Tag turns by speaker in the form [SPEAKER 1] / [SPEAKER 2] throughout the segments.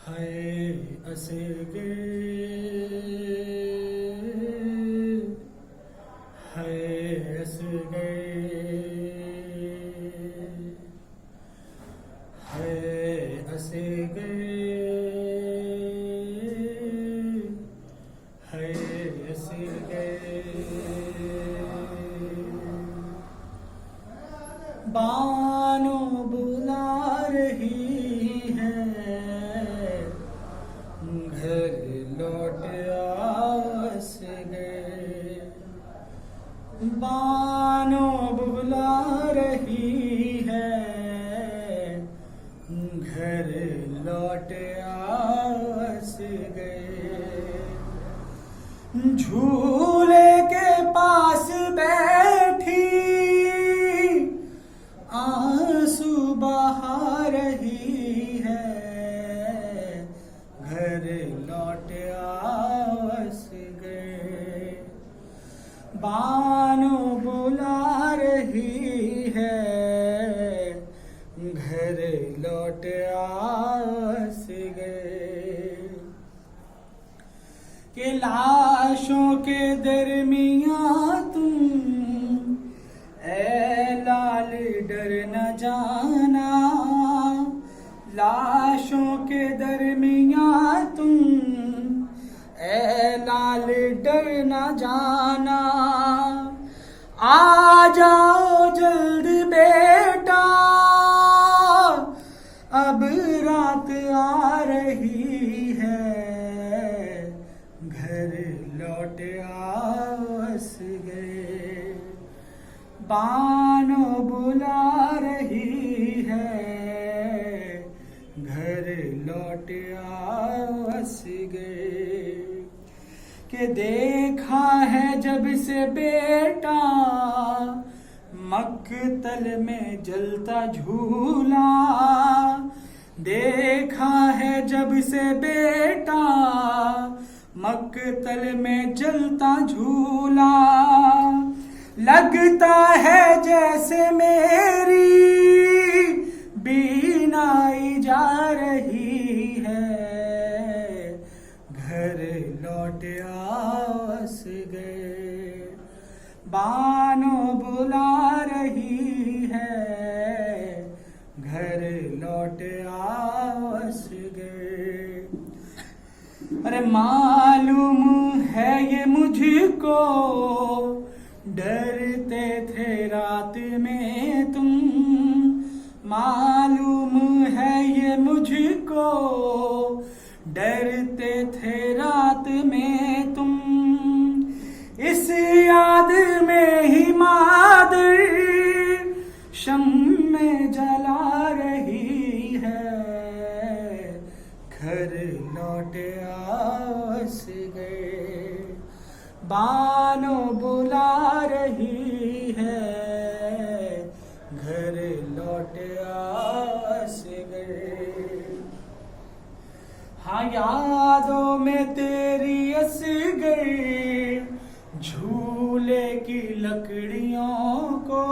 [SPEAKER 1] हाय असे गे, हाय अस गए, हाय असे गए, हाय असे गए। बानो बुला रही है, घर लौट आस गए। बानो बुला रही है, घर लौट आस गए। झूले के पास बैठी आंसू बहा रही है, घर लौट आस गए। बानो बुला रही है, घर लौट आस गए। कि लाशों के दरमियां तुम ऐ लाल डर न जाना, लाशों के दरमियां तुम ऐ लाल डर न जाना। आ जाओ जल्द बेटा, अब रात आ रही है, घर लौट आस गए। बानो बुला रही है, घर लौट आस गए। कि देखा है जब से बेटा, मक्तल में जलता झूला। देखा है जब से बेटा, मक्तल में जलता झूला। लगता है जैसे मेरी बीनाई जा रही है, घर लौट आस गए। बानो बुला रही है, घर लौट आस गए। अरे मालूम है ये मुझको, डरते थे रात में तुम। मालूम है ये मुझको, डरते थे रात में तुम। इस याद में ही मादर शम्मे जला रही है, घर लौट आस गए। बानो बुला रही है, घर लौट आस गए। हाँ यादों में तेरी अस गई, झूले की लकड़ियों को।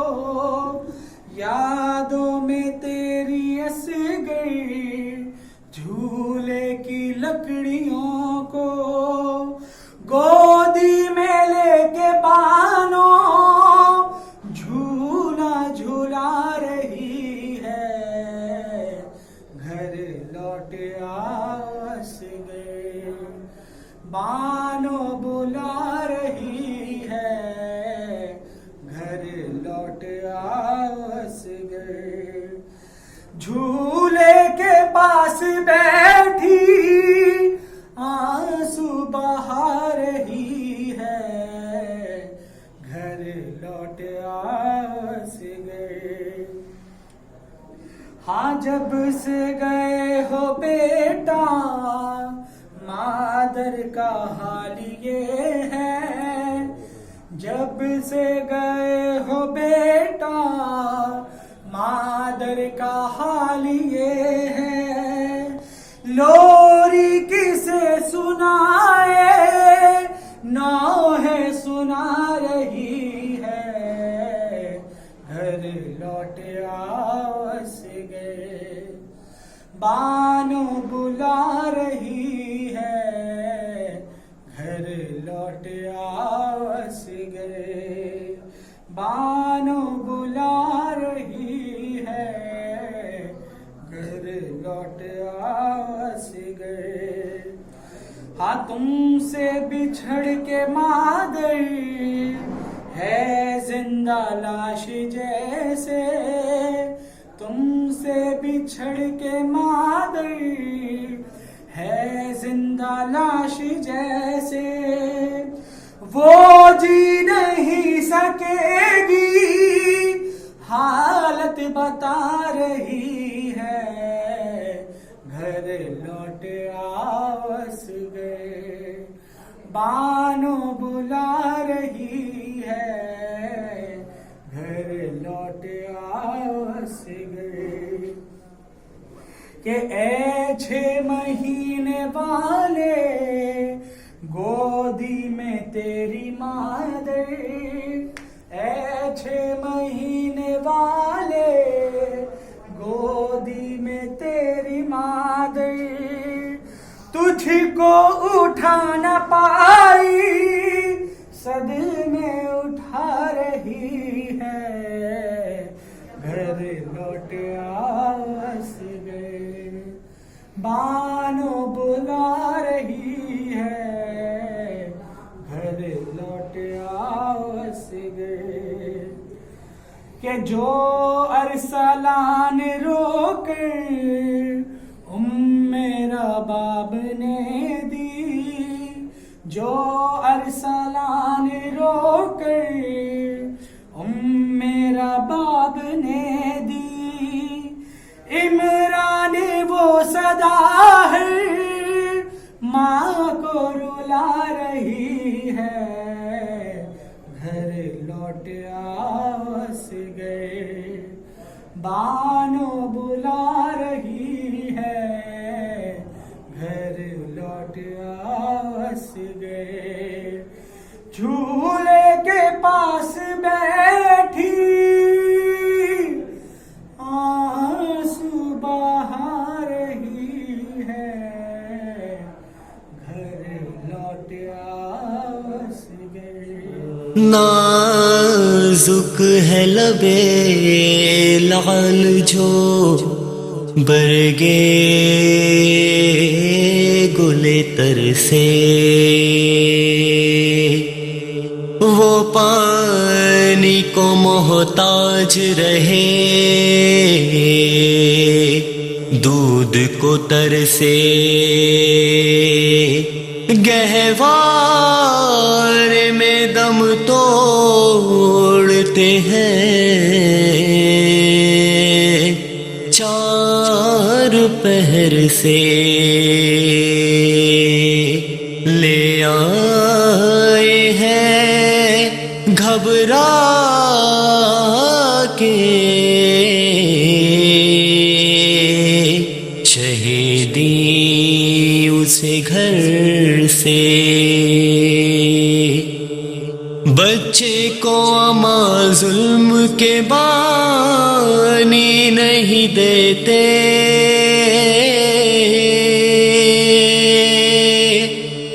[SPEAKER 1] यादों में तेरी अस गई, झूले की लकड़ियों को। गोदी में लेके बानो झूला झूला रही है, घर लौट आस गए। बानो बुला रही है, घर लौट आस गए। झूले के पास बैठी आंसू बहा रही है, घर लौट आस गए। हाँ जब से गए हो बेटा, मादर का हाल ये है। जब से गए हो बेटा, मादर का हाल ये है। लोरी किसे सुनाए, नौहे सुना रही है, घर लौट आस गए। बानो बुला असगर। हाँ तुमसे बिछड़ के मादर है जिंदा लाश जैसे, तुमसे बिछड़ के मादर है जिंदा लाश जैसे। वो जी नहीं सकेगी हालत बता रही है, घर लौट आओ असगर। बानो बुला रही है, घर लौट आओ असगर। के ए 6 महीने वाले गोदी में तेरी मादर, ए 6 महीने वाले गोदी में तेरी मादर। तुझको उठा न पाई सदमे उठा रही है, घर लौट आओ असगर। बानो बुला रही है, घर लौट आओ असगर। के जो अरसलान रोकर मेरा बाब ने दी, जो अरसलान रोकर मेरा बाब ने दी। इमरान वो सदा है माँ को रुला रही है, घर लौट आओ असगर। बानो बुला रही है, घर लौट आओ असगर। झूले के पास बैठी आंसू बहा रही है, घर लौट आओ असगर।
[SPEAKER 2] नाजुक है लबे लाल जो बरगे गुले तर से, वो पानी को मोहताज रहे दूध को तर से। गहवार में दम तोड़ते हैं, चार पहर से ले आए हैं घबरा के शहीदी उसे घर से। बच्चे को अमा जुल्म के बानी नहीं देते,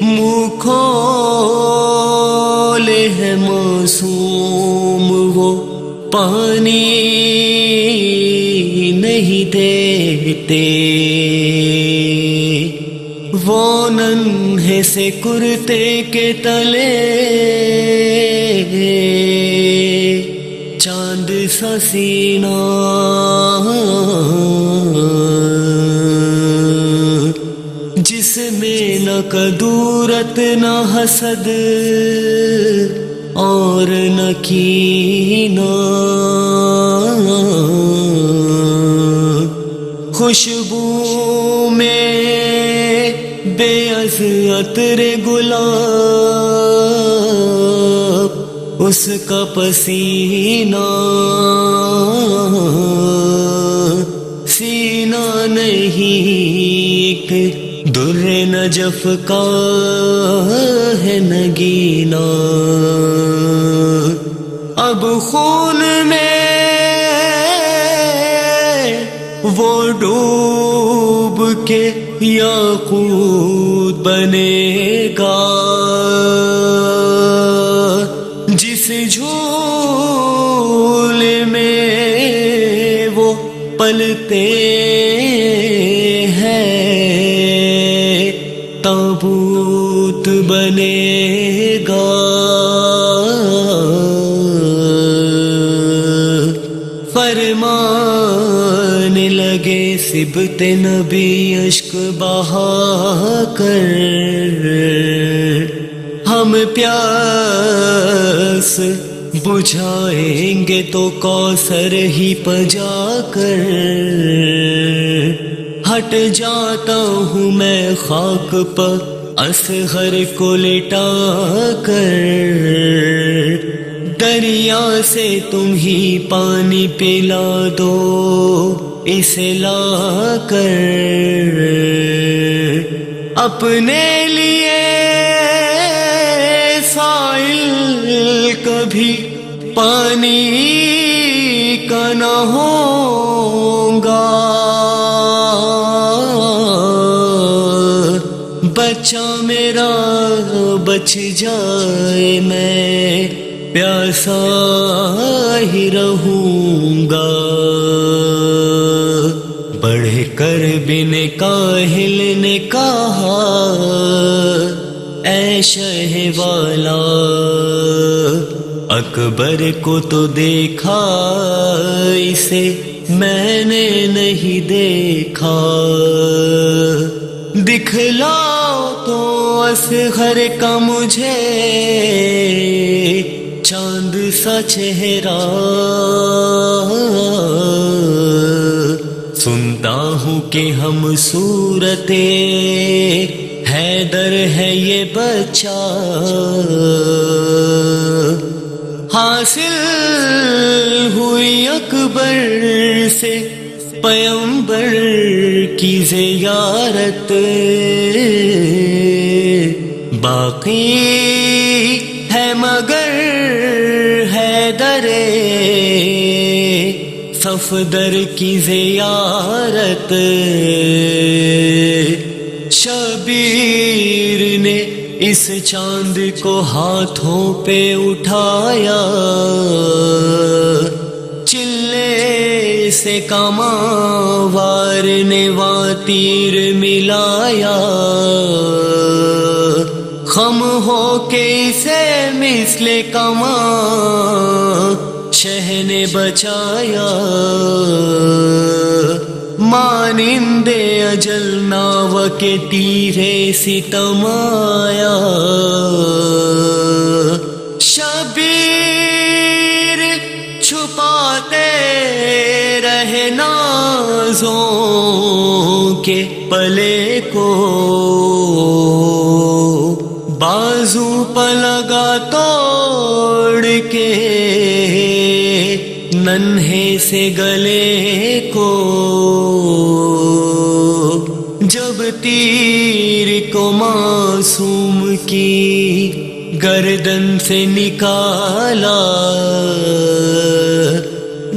[SPEAKER 2] मुँह खोले है मासूम वो पानी नहीं देते। वो नन्हे से कुर्ते के तले चांद सा सीना, जिसमें न कदूरत न हसद और न कीना। खुशबू में बेअज़ अत्रे गुलाब, उसका पसीना सीना नहीं एक दुर्रे नजफ का है नगीना। अब खून में वो डूब के याकूत बनेगा, जिस झूले में वो पलते हैं दूत बनेगा। फरमाने लगे सिबते नबी अश्क बहा कर, हम प्यास बुझाएंगे तो कौसर ही पजा कर। हट जाता हूँ मैं खाक पर असगर को लिटा कर, दरिया से तुम ही पानी पिला दो इसे ला कर। अपने लिए साइल कभी पानी का न होगा, बच्चा मेरा बच जाए मैं प्यासा ही रहूंगा। बढ़े कर बिन काहिल ने कहा, ऐ शहवाला अकबर को तो देखा, इसे मैंने नहीं देखा। दिखलाओ तो असगर का मुझे चांद सा चेहरा, सुनता हूँ कि हम सूरते हैदर है ये बच्चा। हासिल हुई अकबर से पैगंबर की ज़ियारत, बाकी है मगर हैदरे सफदर की ज़ियारत। शबीर ने इस चांद को हाथों पे उठाया, चिल्ले से कमावार ने वातीर मिलाया। खम हो के इसे मिसले कमा शह ने बचाया। मानिंदे अजल नाव के तीरे सितमाया। शबीर छुपाते रहे नाज़ों के पले को, बाजू पर लगा तोड़ के नन्हे से गले को। जब तीर को मासूम की गर्दन से निकाला,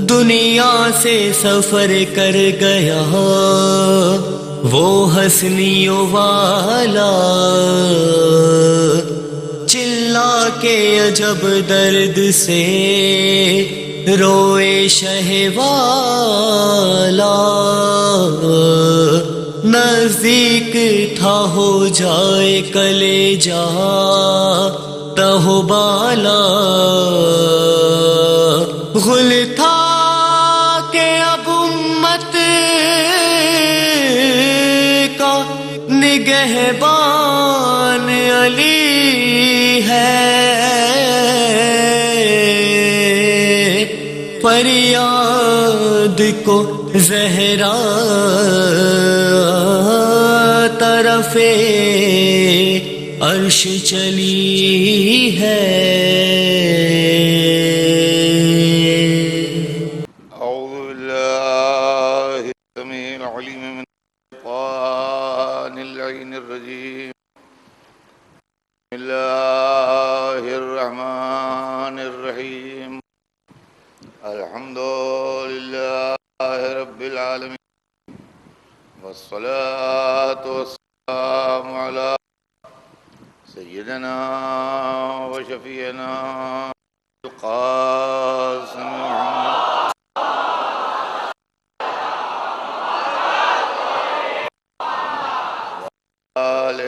[SPEAKER 2] दुनिया से सफर कर गया वो हंसनियों वाला। चिल्ला के अजब दर्द से रोए शहवाला। नजदीक था हो जाए कलेजा तहो बाला। गुल था के अब उम्मत का निगहबान अली है। फरियाद को ज़हरा तरफ़े अर्श चली है।
[SPEAKER 3] औज़ु बिल्लाहि समीउल अलीम मिन शैतानिर रजीम। बिस्मिल्लाहिर रहमानिर रहीम। अल्हम्दुलिल्लाहि रब्बिल आलमीन वस्सलातु वस्सलामु अला सय्यिदना व शफीना क़ासिम मुहम्मद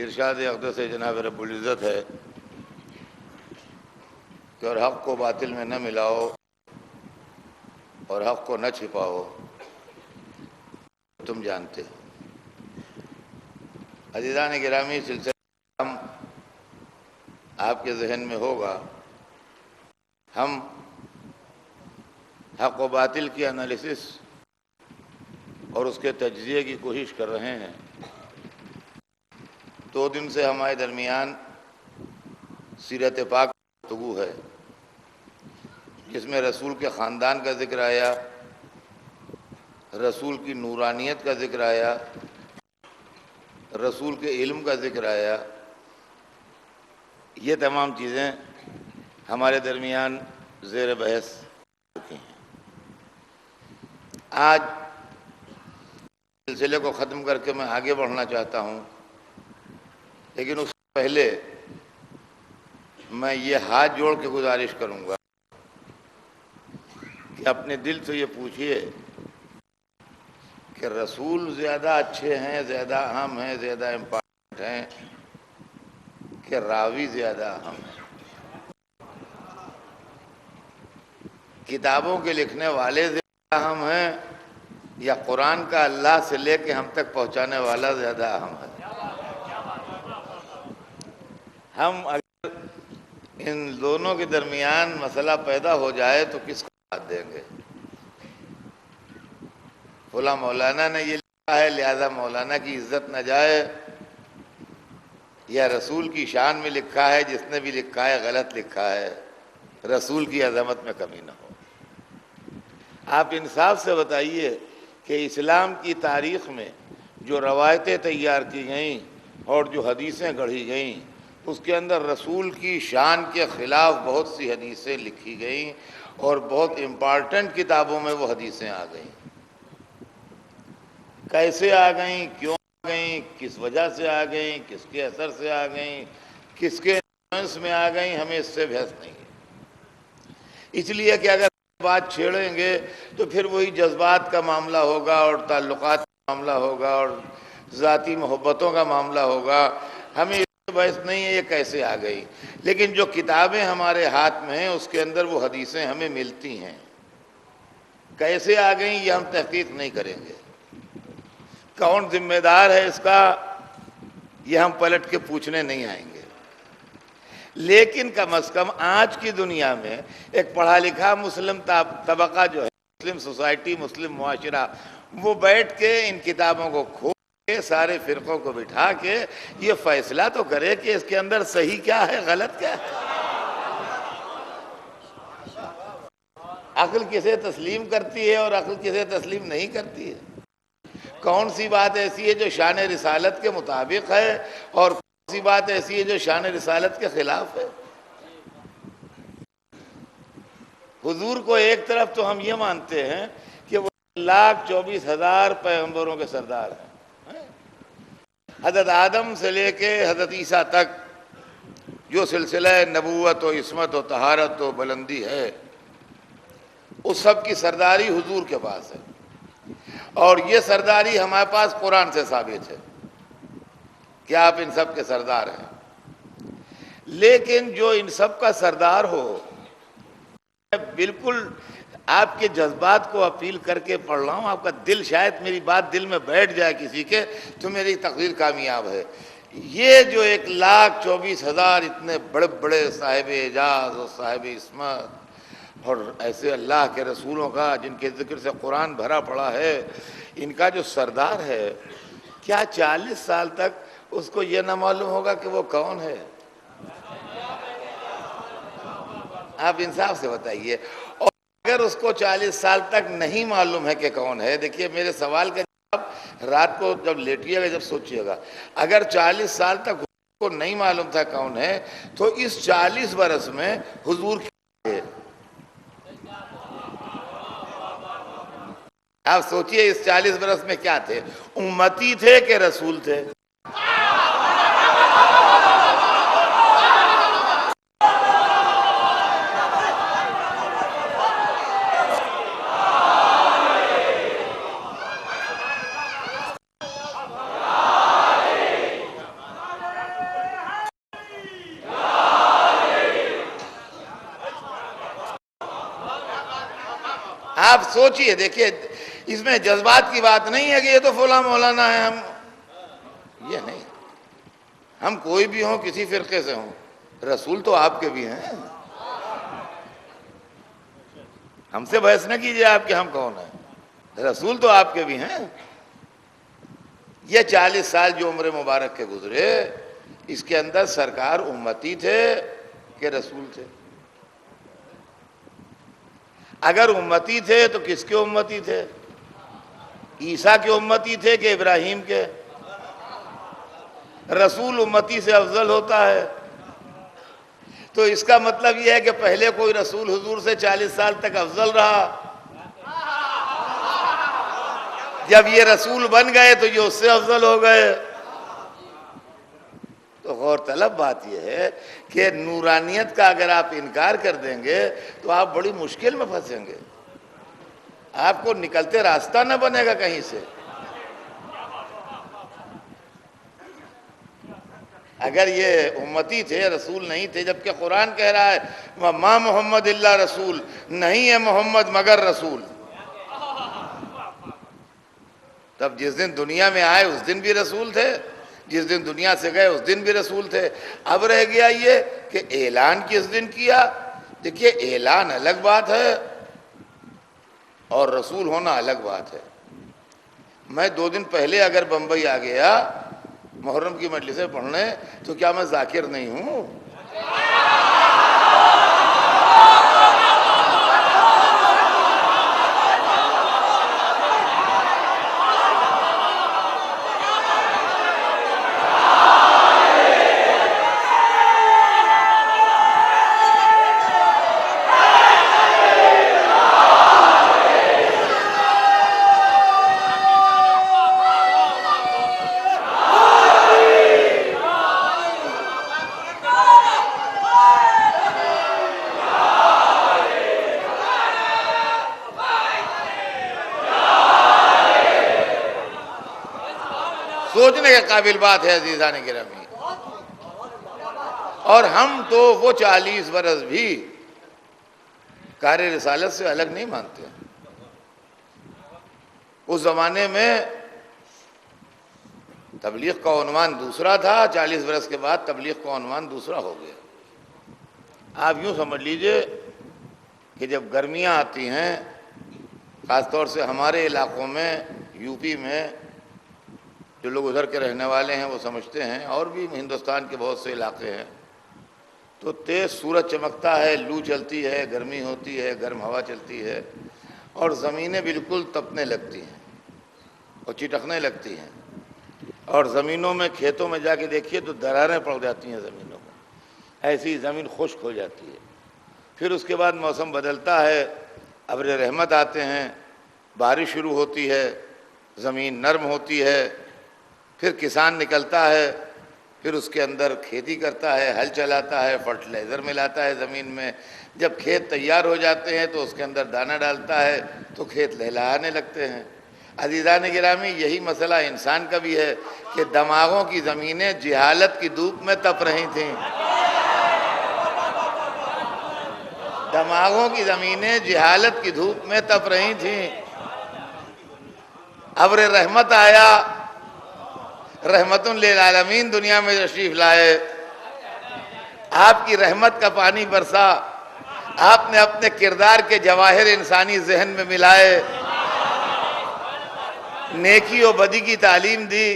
[SPEAKER 3] इरशाद अक़दस जनाब रब्बुल इज़्ज़त है कि और हक़ को बातिल में न मिलाओ और हक़ को न छिपाओ, तुम जानते हो। अज़ीज़ान गिरामी, सिलसिला आपके जहन में होगा, हम हक़ व बातिल की एनालिसिस और उसके तज्ज़िये की कोशिश कर रहे हैं। 2 दिन से हमारे दरमियान सीरत पाक गुफ्तगू है, जिसमें रसूल के ख़ानदान का ज़िक्र आया, रसूल की नूरानियत का ज़िक्र आया, रसूल के इल्म का ज़िक्र आया। ये तमाम चीज़ें हमारे दरमियान ज़ेर बहस चुकी हैं। आज सिलसिले को ख़त्म करके मैं आगे बढ़ना चाहता हूँ, लेकिन उससे पहले मैं ये हाथ जोड़ के गुजारिश करूँगा कि अपने दिल से ये पूछिए कि रसूल ज़्यादा अच्छे हैं, ज़्यादा अहम हैं, ज़्यादा इम्पोर्टेंट हैं कि रावी ज़्यादा अहम है? किताबों के लिखने वाले ज़्यादा अहम हैं या कुरान का अल्लाह से लेके हम तक पहुँचाने वाला ज़्यादा अहम है? हम अगर इन दोनों के दरमियान मसला पैदा हो जाए तो किसको साथ देंगे? फला मौलाना ने ये लिखा है लिहाजा मौलाना की इज्जत न जाए, या रसूल की शान में लिखा है जिसने भी लिखा है गलत लिखा है, रसूल की अज़मत में कमी न हो। आप इंसाफ से बताइए कि इस्लाम की तारीख़ में जो रवायतें तैयार की गईं और जो हदीसें गढ़ी गईं, उसके अंदर रसूल की शान के ख़िलाफ़ बहुत सी हदीसें लिखी गईं और बहुत इम्पॉर्टेंट किताबों में वो हदीसें आ गईं। कैसे आ गईं, क्यों आ गईं, किस वजह से आ गईं, किसके असर से आ गईं, किसके इन्फ्लुएंस में आ गईं, हमें इससे बहस नहीं है। इसलिए कि अगर बात छेड़ेंगे तो फिर वही जज्बात का मामला होगा और ताल्लुकात का मामला होगा और ज़ाती मोहब्बतों का मामला होगा। हमें बहस नहीं है ये कैसे आ गई, लेकिन जो किताबें हमारे हाथ में हैं उसके अंदर वो हदीसें हमें मिलती हैं। कैसे आ गई ये हम तहकीक नहीं करेंगे। कौन जिम्मेदार है इसका ये हम पलट के पूछने नहीं आएंगे। लेकिन कम अज़ कम आज की दुनिया में एक पढ़ा लिखा मुस्लिम तबका जो है, मुस्लिम सोसाइटी, मुस्लिम मुआशरा, वो बैठ के इन किताबों को खोल के सारे फ़िरक़ों को बिठा के ये फैसला तो करे कि इसके अंदर सही क्या है, गलत क्या है। अक्ल किसे तस्लीम करती है और अक्ल किसे तस्लीम नहीं करती है? कौन सी बात ऐसी है जो शान रिसालत के मुताबिक है और कौन सी बात ऐसी है जो शान रिसालत के खिलाफ है? हुजूर को एक तरफ तो हम ये मानते हैं कि वो 1,24,000 पैगंबरों के सरदार हैं। हज़रत आदम से लेके हज़रत ईसा तक जो सिलसिला नबूवत व इस्मत व तहारत व बुलंदी है, उस सब की सरदारी हुजूर के पास है और ये सरदारी हमारे पास कुरान से साबित है कि आप इन सब के सरदार हैं। लेकिन जो इन सब का सरदार हो, बिल्कुल आपके जज्बात को अपील करके पढ़ रहा हूँ, आपका दिल, शायद मेरी बात दिल में बैठ जाए किसी के तो मेरी तकदीर कामयाब है। ये जो 1,24,000 इतने बड़े बड़े साहिब एजाज और साहिब इस्मत और ऐसे अल्लाह के रसूलों का जिनके ज़िक्र से कुरान भरा पड़ा है, इनका जो सरदार है, क्या 40 साल तक उसको ये ना मालूम होगा कि वो कौन है? आप इंसाफ से बताइए। और अगर उसको 40 साल तक नहीं मालूम है कि कौन है, देखिए मेरे सवाल का जवाब रात को जब लेटिएगा, जब सोचिएगा, अगर 40 साल तक को नहीं मालूम था कौन है, तो इस 40 बरस में हुजूर क्या थे? आप सोचिए इस 40 बरस में क्या थे? उम्मती थे कि रसूल थे? आप सोचिए, देखिए इसमें जज्बात की बात नहीं है कि ये तो फला मौलाना है, हम ये नहीं, हम कोई भी हों, किसी फिरके से हों, रसूल तो आपके भी हैं। हमसे बहस न कीजिए आप कि हम कौन हैं, रसूल तो आपके भी हैं। ये 40 साल जो उम्र मुबारक के गुजरे, इसके अंदर सरकार उम्मती थे कि रसूल थे? अगर उम्मती थे तो किसके उम्मती थे? ईसा के उम्मती थे कि इब्राहिम के? रसूल उम्मती से अफजल होता है, तो इसका मतलब यह है कि पहले कोई रसूल हुजूर से 40 साल तक अफजल रहा, जब ये रसूल बन गए तो ये उससे अफजल हो गए। तो गौरतलब बात यह है कि नूरानियत का अगर आप इनकार कर देंगे तो आप बड़ी मुश्किल में फंसेंगे, आपको निकलते रास्ता न बनेगा कहीं से। अगर ये उम्मती थे, रसूल नहीं थे, जबकि कुरान कह रहा है मा मोहम्मद इल्ला रसूल, नहीं है मोहम्मद मगर रसूल। तब जिस दिन दुनिया में आए उस दिन भी रसूल थे, जिस दिन दुनिया से गए उस दिन भी रसूल थे। अब रह गया ये कि ऐलान किस दिन किया। देखिए ऐलान अलग बात है और रसूल होना अलग बात है। मैं 2 दिन पहले अगर बंबई आ गया मुहर्रम की मजलिसें पढ़ने, तो क्या मैं जाकिर नहीं हूं? सोचने के काबिल बात है अजीज़ान गिरामी। और हम तो वो 40 बरस भी कार्य रिसालत से अलग नहीं मानते। उस जमाने में तबलीग का उन्वान दूसरा था, 40 बरस के बाद तबलीग का उन्वान दूसरा हो गया। आप यूं समझ लीजिए कि जब गर्मियां आती हैं, ख़ासतौर से हमारे इलाकों में, यूपी में, जो लोग उधर के रहने वाले हैं वो समझते हैं, और भी हिंदुस्तान के बहुत से इलाके हैं, तो तेज़ सूरज चमकता है, लू चलती है, गर्मी होती है, गर्म हवा चलती है, और ज़मीनें बिल्कुल तपने लगती हैं और चिटकने लगती हैं। और ज़मीनों में, खेतों में जाके देखिए तो दरारें पड़ जाती हैं ज़मीनों में, ऐसी ज़मीन खुश्क हो जाती है। फिर उसके बाद मौसम बदलता है, अब्र रहमत आते हैं, बारिश शुरू होती है, ज़मीन नरम होती है, फिर किसान निकलता है, फिर उसके अंदर खेती करता है, हल चलाता है, फर्टिलाइज़र मिलाता है ज़मीन में। जब खेत तैयार हो जाते हैं तो उसके अंदर दाना डालता है तो खेत लहलहाने लगते हैं। अज़ीज़ान गिरामी, यही मसला इंसान का भी है कि दिमागों की ज़मीनें जहालत की धूप में तप रही थीं। दिमागों की ज़मीनें जहालत की धूप में तप रही थीं। अब्र रहमत आया, रहमतुन लिल आलमीन दुनिया में तशरीफ लाए, आपकी रहमत का पानी बरसा, आपने अपने किरदार के जवाहिर इंसानी जहन में मिलाए, नेकी और बदी की तालीम दी,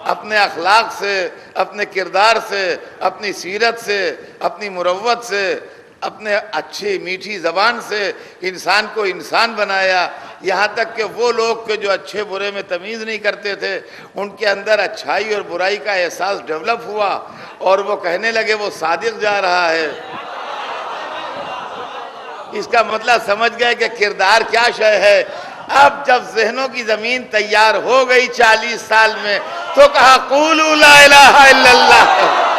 [SPEAKER 3] अपने अखलाक से, अपने किरदार से, अपनी सीरत से, अपनी मुरव्वत से, अपने अच्छी मीठी ज़बान से इंसान को इंसान बनाया। यहाँ तक कि वो लोग के जो अच्छे बुरे में तमीज़ नहीं करते थे, उनके अंदर अच्छाई और बुराई का एहसास डेवलप हुआ और वो कहने लगे वो सादिक जा रहा है। इसका मतलब समझ गए कि किरदार क्या शय है। अब जब ज़हनों की ज़मीन तैयार हो गई 40 साल में, तो कहा क़ूलू ला इलाहा इल्लल्लाह।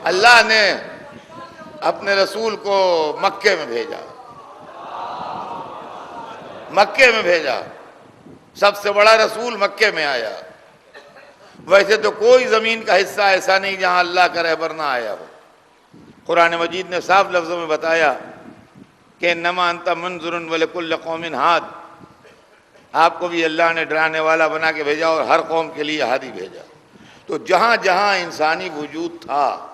[SPEAKER 3] अल्लाह ने अपने रसूल को मक्के में भेजा, मक्के में भेजा। सबसे बड़ा रसूल मक्के में आया। वैसे तो कोई ज़मीन का हिस्सा ऐसा नहीं जहां अल्लाह का रहबर ना आया हो। कुरान मजीद ने साफ लफ्ज़ों में बताया कि नमा अंता मंजुरुन वलिकुल्लि कौमिन हाद, आपको भी अल्लाह ने डराने वाला बना के भेजा और हर कौम के लिए हादी भेजा। तो जहाँ जहाँ इंसानी वजूद था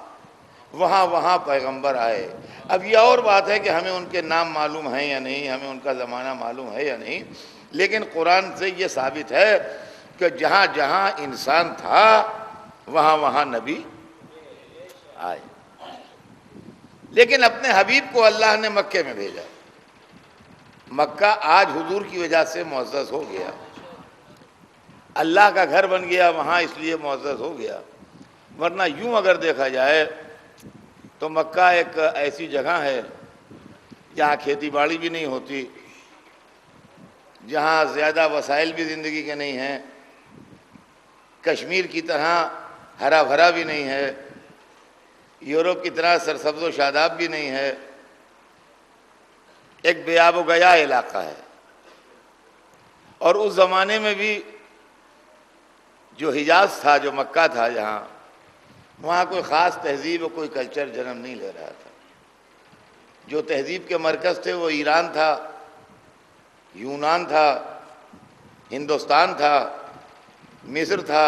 [SPEAKER 3] वहाँ वहाँ पैगंबर आए। अब ये और बात है कि हमें उनके नाम मालूम है या नहीं, हमें उनका ज़माना मालूम है या नहीं, लेकिन कुरान से ये साबित है कि जहाँ जहाँ इंसान था वहाँ वहाँ नबी आए। लेकिन अपने हबीब को अल्लाह ने मक्के में भेजा। मक्का आज हुजूर की वजह से मुअज़्ज़ज़ हो गया, अल्लाह का घर बन गया वहाँ, इसलिए मुअज़्ज़ज़ हो गया। वरना यूँ अगर देखा जाए तो मक्का एक ऐसी जगह है जहाँ खेती बाड़ी भी नहीं होती, जहाँ ज़्यादा वसाइल भी ज़िंदगी के नहीं हैं, कश्मीर की तरह हरा भरा भी नहीं है, यूरोप की तरह सरसब्ज़ व शादाब भी नहीं है, एक बेआब गया इलाका है। और उस ज़माने में भी जो हिजाज था, जो मक्का था, जहाँ वहाँ कोई ख़ास तहज़ीब और कोई कल्चर जन्म नहीं ले रहा था। जो तहज़ीब के मरकज़ थे वो ईरान था, यूनान था, हिंदुस्तान था, मिस्र था,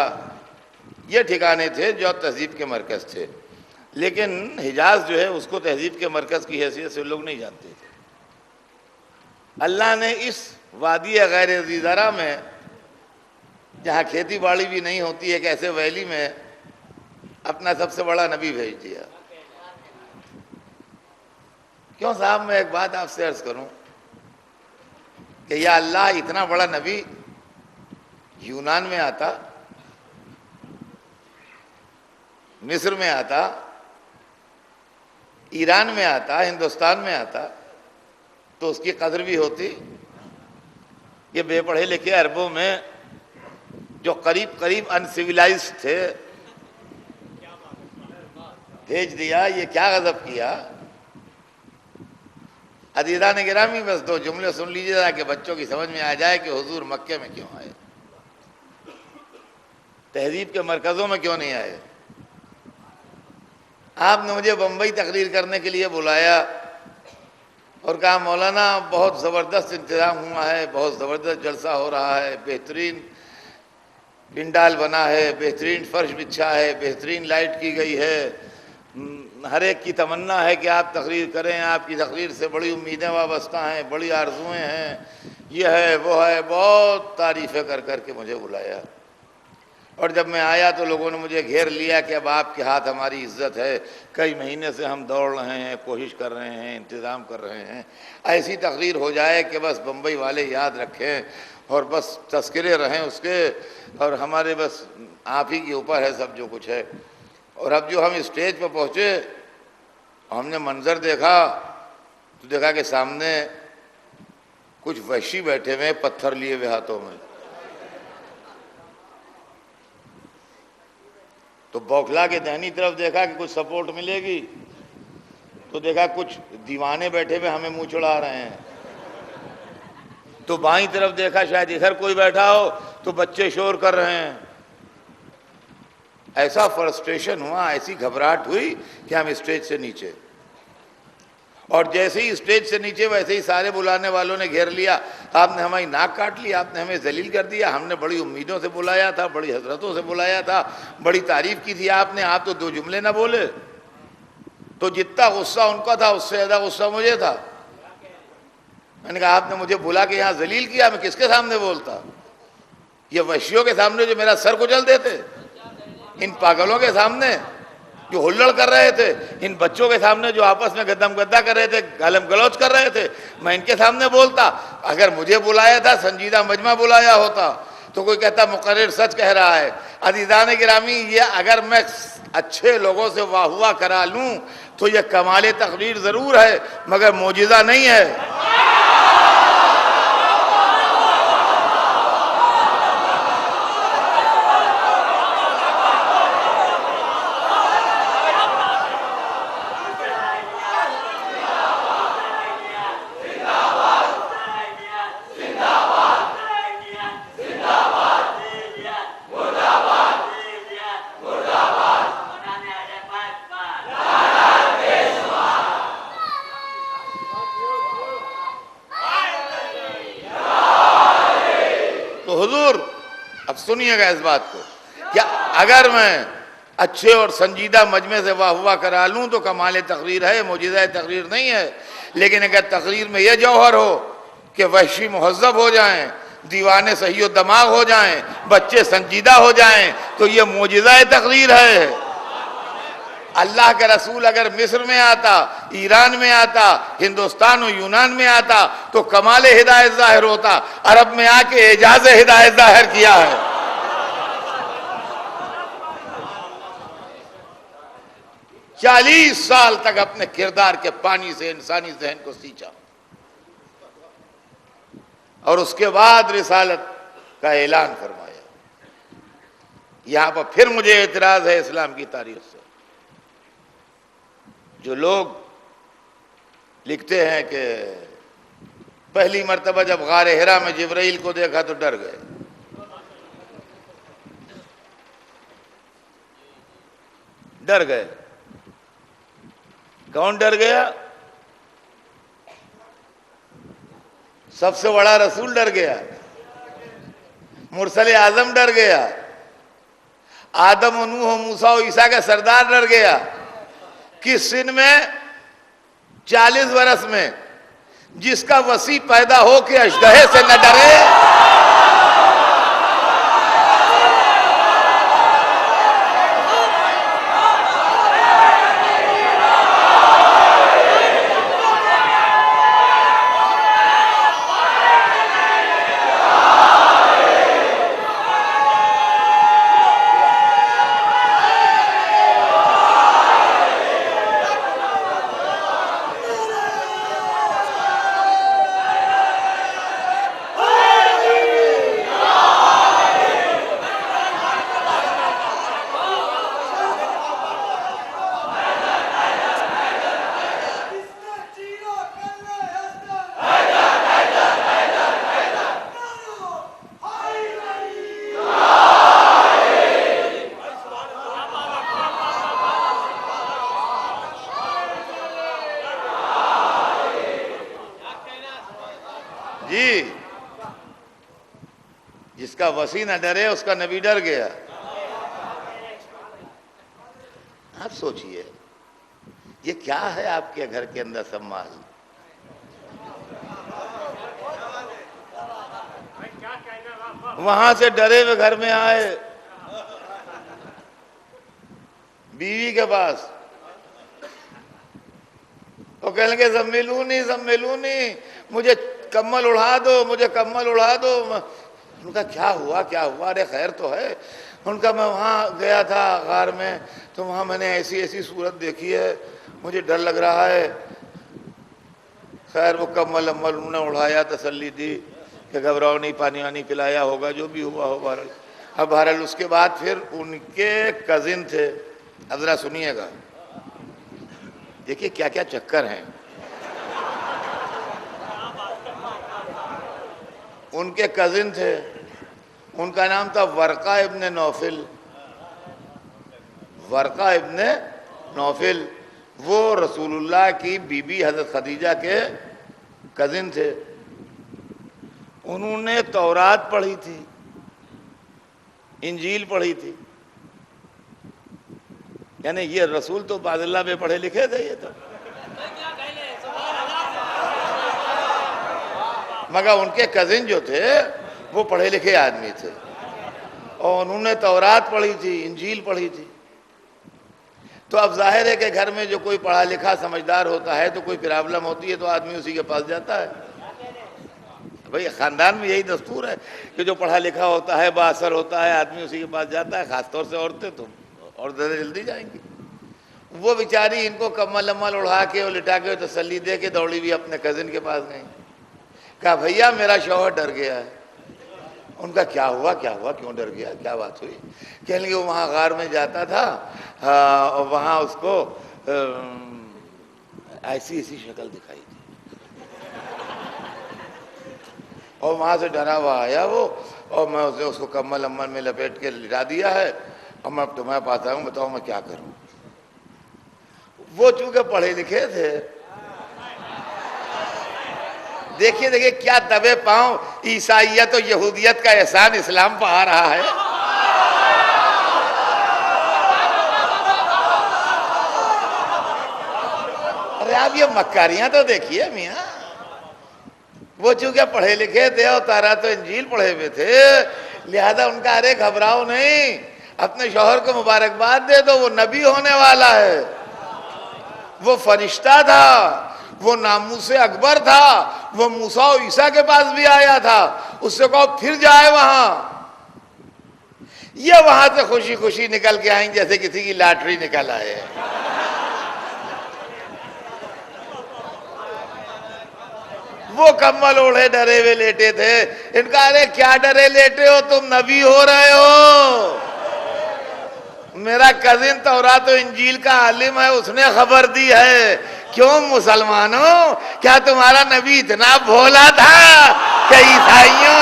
[SPEAKER 3] ये ठिकाने थे जो तहज़ीब के मरकज़ थे। लेकिन हिजाज जो है उसको तहज़ीब के मरकज़ की हैसियत से लोग नहीं जानते थे। अल्लाह ने इस वादी गैर ज़ीज़रा में, जहाँ खेती बाड़ी भी नहीं होती, एक ऐसे वैली में अपना सबसे बड़ा नबी भेज दिया। क्यों साहब, मैं एक बात आपसे अर्ज़ करूं कि या अल्लाह, इतना बड़ा नबी यूनान में आता, मिस्र में आता, ईरान में आता, हिंदुस्तान में आता, तो उसकी कदर भी होती। ये बेपढ़े लिखे अरबों में जो करीब करीब अनसिविलाइज्ड थे, भेज दिया। ये क्या गजब किया। अदीदा ने गिरामी, बस दो जुमले सुन लीजिए ताकि बच्चों की समझ में आ जाए कि हुजूर मक्के में क्यों आए, तहजीब के मरकज़ों में क्यों नहीं आए। आपने मुझे बम्बई तकरीर करने के लिए बुलाया और कहा मौलाना बहुत ज़बरदस्त इंतज़ाम हुआ है, बहुत ज़बरदस्त जलसा हो रहा है, बेहतरीन पिंडाल बना है, बेहतरीन फर्श बिछा है, बेहतरीन लाइट की गई है, हर एक की तमन्ना है कि आप तकरीर करें, आपकी तकरीर से बड़ी उम्मीदें वाबस्ता हैं, बड़ी आरजुएँ हैं, ये है वो है। बहुत तारीफ़ें कर कर के मुझे बुलाया और जब मैं आया तो लोगों ने मुझे घेर लिया कि अब आपके हाथ हमारी इज्जत है, कई महीने से हम दौड़ रहे हैं, कोशिश कर रहे हैं, इंतज़ाम कर रहे हैं, ऐसी तकरीर हो जाए कि बस बम्बई वाले याद रखें और बस तस्करे रहें उसके, और हमारे बस आप ही के ऊपर है सब जो कुछ है। और अब जो हम स्टेज पर पहुँचे, हमने मंज़र देखा तो देखा कि सामने कुछ वहशी बैठे हुए, पत्थर लिए हुए हाथों में। तो बौखला के दाहिनी तरफ देखा कि कुछ सपोर्ट मिलेगी, तो देखा कुछ दीवाने बैठे हुए हमें मुंह चढ़ा रहे हैं। तो बाईं तरफ देखा शायद इधर कोई बैठा हो, तो बच्चे शोर कर रहे हैं। ऐसा फ्रस्ट्रेशन हुआ, ऐसी घबराहट हुई कि हम स्टेज से नीचे, और जैसे ही स्टेज से नीचे वैसे ही सारे बुलाने वालों ने घेर लिया। आपने हमारी नाक काट ली, आपने हमें जलील कर दिया, हमने बड़ी उम्मीदों से बुलाया था, बड़ी हजरतों से बुलाया था, बड़ी तारीफ की थी आपने, आप तो 2 जुमले ना बोले। तो जितना गुस्सा उनका था उससे ज्यादा गुस्सा मुझे था। मैंने कहा आपने मुझे बुला के यहाँ जलील किया, मैं किसके सामने बोलता? ये वहशियों के सामने जो मेरा सर कुचल देते, इन पागलों के सामने जो हुल्लड़ कर रहे थे, इन बच्चों के सामने जो आपस में गद्दम गद्दा कर रहे थे, गालम गलौज कर रहे थे, मैं इनके सामने बोलता? अगर मुझे बुलाया था, संजीदा मजमा बुलाया होता, तो कोई कहता मुकर्रिर सच कह रहा है। अज़ीज़ान गिरामी, ये अगर मैं अच्छे लोगों से वाहुवा करा लूं तो ये कमाल तकरीर जरूर है, मगर मोजिज़ा नहीं है। तो हुजूर अब सुनिएगा इस बात को, क्या अगर मैं अच्छे और संजीदा मजमे से वाह करा लूं तो कमाल तकरीर है, मोजिज़ा तकरीर नहीं है। लेकिन अगर तकरीर में यह जौहर हो कि वहशी मुहज़्ज़ब हो जाएं, दीवाने सही दमाग हो जाएं, बच्चे संजीदा हो जाएं, तो यह मोजिज़ा तकरीर है। अल्लाह का रसूल अगर मिस्र में आता, ईरान में आता, हिंदुस्तान और यूनान में आता तो कमाल हिदायत जाहिर होता। अरब में आके एजाज हिदायत जाहिर किया है। 40 साल तक अपने किरदार के पानी से इंसानी जहन को सींचा, और उसके बाद रिसालत का ऐलान फरमाया। यहां पर फिर मुझे एतराज है इस्लाम की तारीख से। जो लोग लिखते हैं कि पहली मर्तबा जब गारे हिरा में जिब्राइल को देखा तो डर गए। डर गए। कौन डर गया? सबसे बड़ा रसूल डर गया, मुरसले आजम डर गया, आदम, नूह, मूसा और ईसा का सरदार डर गया। किस सिन में? 40 वर्ष में। जिसका वसी पैदा हो के अजदहे से न डरे, जी जिसका वसी न डरे उसका नबी डर गया। आप सोचिए ये क्या है आपके घर के अंदर सब माल। वहां से डरे हुए घर में आए बीवी के पास, वो कहने लगे सम्मिलूनी, मुझे कम्बल उड़ा दो, मुझे कम्बल उड़ा दो। उनका क्या हुआ? अरे खैर तो है। उनका मैं वहाँ गया था गार में, तो वहाँ मैंने ऐसी सूरत देखी है, मुझे डर लग रहा है। खैर वो कम्बल अम्बल उन्होंने उड़ाया, तसल्ली दी कि घबराओ नहीं, पानी वानी पिलाया होगा, जो भी हुआ हो बहरहाल। अब बहरहाल उसके बाद फिर उनके कजिन थे, अब जरा सुनिएगा, देखिए क्या क्या चक्कर हैं। उनके कजिन थे, उनका नाम था वर्का इब्ने नौफिल। वर्का इब्ने नौफिल वो रसूलुल्लाह की बीबी हजरत खदीजा के कजिन थे। उन्होंने तौरात पढ़ी थी, इंजील पढ़ी थी, यानी ये रसूल तो बादल्ला में पढ़े लिखे थे ये तो, मगर उनके कजिन जो थे वो पढ़े लिखे आदमी थे और उन्होंने तौरात पढ़ी थी, इंजील पढ़ी थी। तो अब जाहिर है कि घर में जो कोई पढ़ा लिखा समझदार होता है तो कोई प्रॉब्लम होती है तो आदमी उसी के पास जाता है। भाई ख़ानदान में यही दस्तूर है कि जो पढ़ा लिखा होता है, बाअसर होता है, आदमी उसी के पास जाता है। ख़ासतौर से औरतें तो और ज़्यादा जल्दी जाएंगी। वो बेचारी इनको कम्बल अम्मल उड़ा के और लिटा के तसल्ली दे के दौड़ी भी अपने कज़िन के पास गई। कहा भैया मेरा शौहर डर गया है। उनका क्या हुआ क्यों डर गया, क्या बात हुई? कहने लगे वो वहाँ गार में जाता था और वहाँ उसको ऐसी ऐसी शक्ल दिखाई दी और वहाँ से डरा हुआ आया वो, और मैं उसको कम्बल अम्मल में लपेट के लिटा दिया है और मैं तुम्हारे पास आऊँ, बताओ मैं क्या करूँ। वो चूंकि पढ़े लिखे थे, देखिए देखिए क्या दबे पांव ईसाइयत और यहूदियत का एहसान इस्लाम पर आ रहा है। अरे आप ये मक्कारियां तो देखिए मियां। वो चूंकि पढ़े लिखे थे और तारा तो इंजील पढ़े हुए थे, लिहाजा उनका अरे घबराओ नहीं, अपने शौहर को मुबारकबाद दे दो, वो नबी होने वाला है, वो फरिश्ता था, वो नामूसे अकबर था, वो मूसा और ईसा के पास भी आया था, उससे कहो फिर जाए वहां। ये वहां से खुशी खुशी निकल के आएंगे जैसे किसी की लॉटरी निकल आए। वो कम्बल ओढ़े डरे हुए लेटे थे। इनका अरे क्या डरे लेटे हो, तुम नबी हो रहे हो। मेरा कजिन तौरात और इंजील का आलिम है, उसने खबर दी है। क्यों मुसलमानों, क्या तुम्हारा नबी इतना भोला था कि ईसाइयों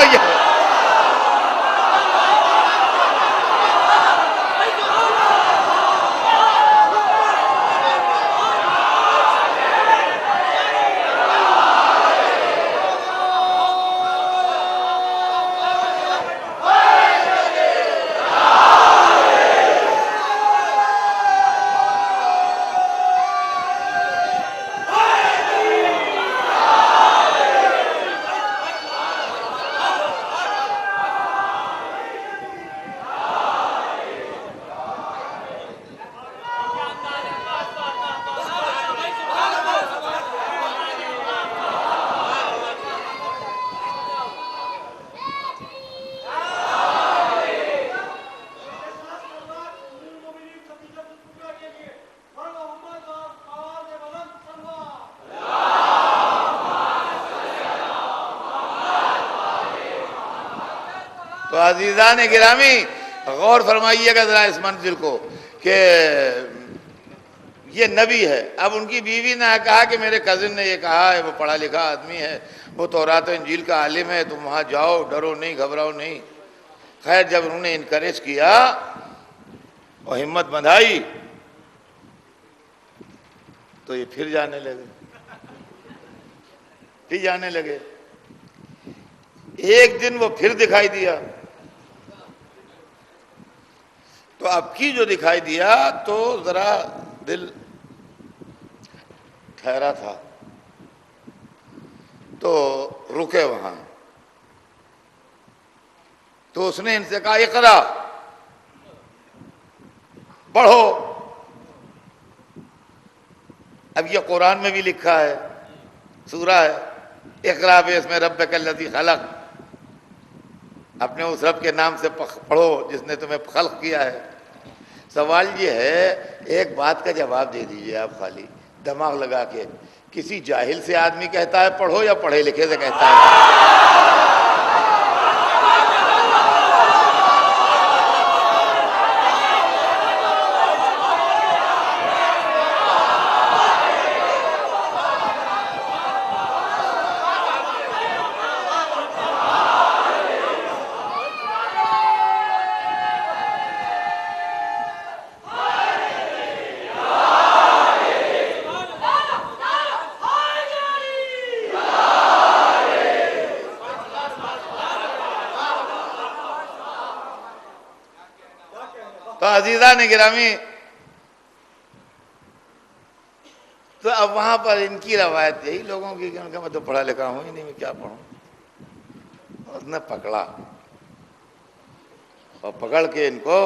[SPEAKER 3] अज़ीज़ान गिरामी गौर फरमाइएगा जरा इस मंजिल को कि ये नबी है। अब उनकी बीवी ने कहा कि मेरे कजिन ने ये कहा है, वो पढ़ा लिखा आदमी है, वो तौरात और इंजील का आलिम है, तुम वहाँ जाओ, डरो नहीं, घबराओ नहीं। खैर जब उन्होंने इनकरेज किया और हिम्मत बंधाई तो ये फिर जाने लगे। एक दिन वो फिर दिखाई दिया, तो अब की जो दिखाई दिया तो जरा दिल ठहरा था, तो रुके वहां। तो उसने इनसे कहा इकरा, पढ़ो। अब ये कुरान में भी लिखा है, सूरा है, इकरा बिस्मि रब्बिकल्लज़ी खलक़, अपने उस रब के नाम से पढ़ो जिसने तुम्हें खल्क किया है। सवाल ये है, एक बात का जवाब दे दीजिए आप, खाली दिमाग लगा के, किसी जाहिल से आदमी कहता है पढ़ो या पढ़े लिखे से कहता है? अजीजा ने गिरामी, तो अब वहां पर इनकी रवायत यही लोगों की, उनका मैं तो पढ़ा लिखा हूं ही नहीं, मैं क्या पढ़ूं। उसने पकड़ा और पकड़ के इनको,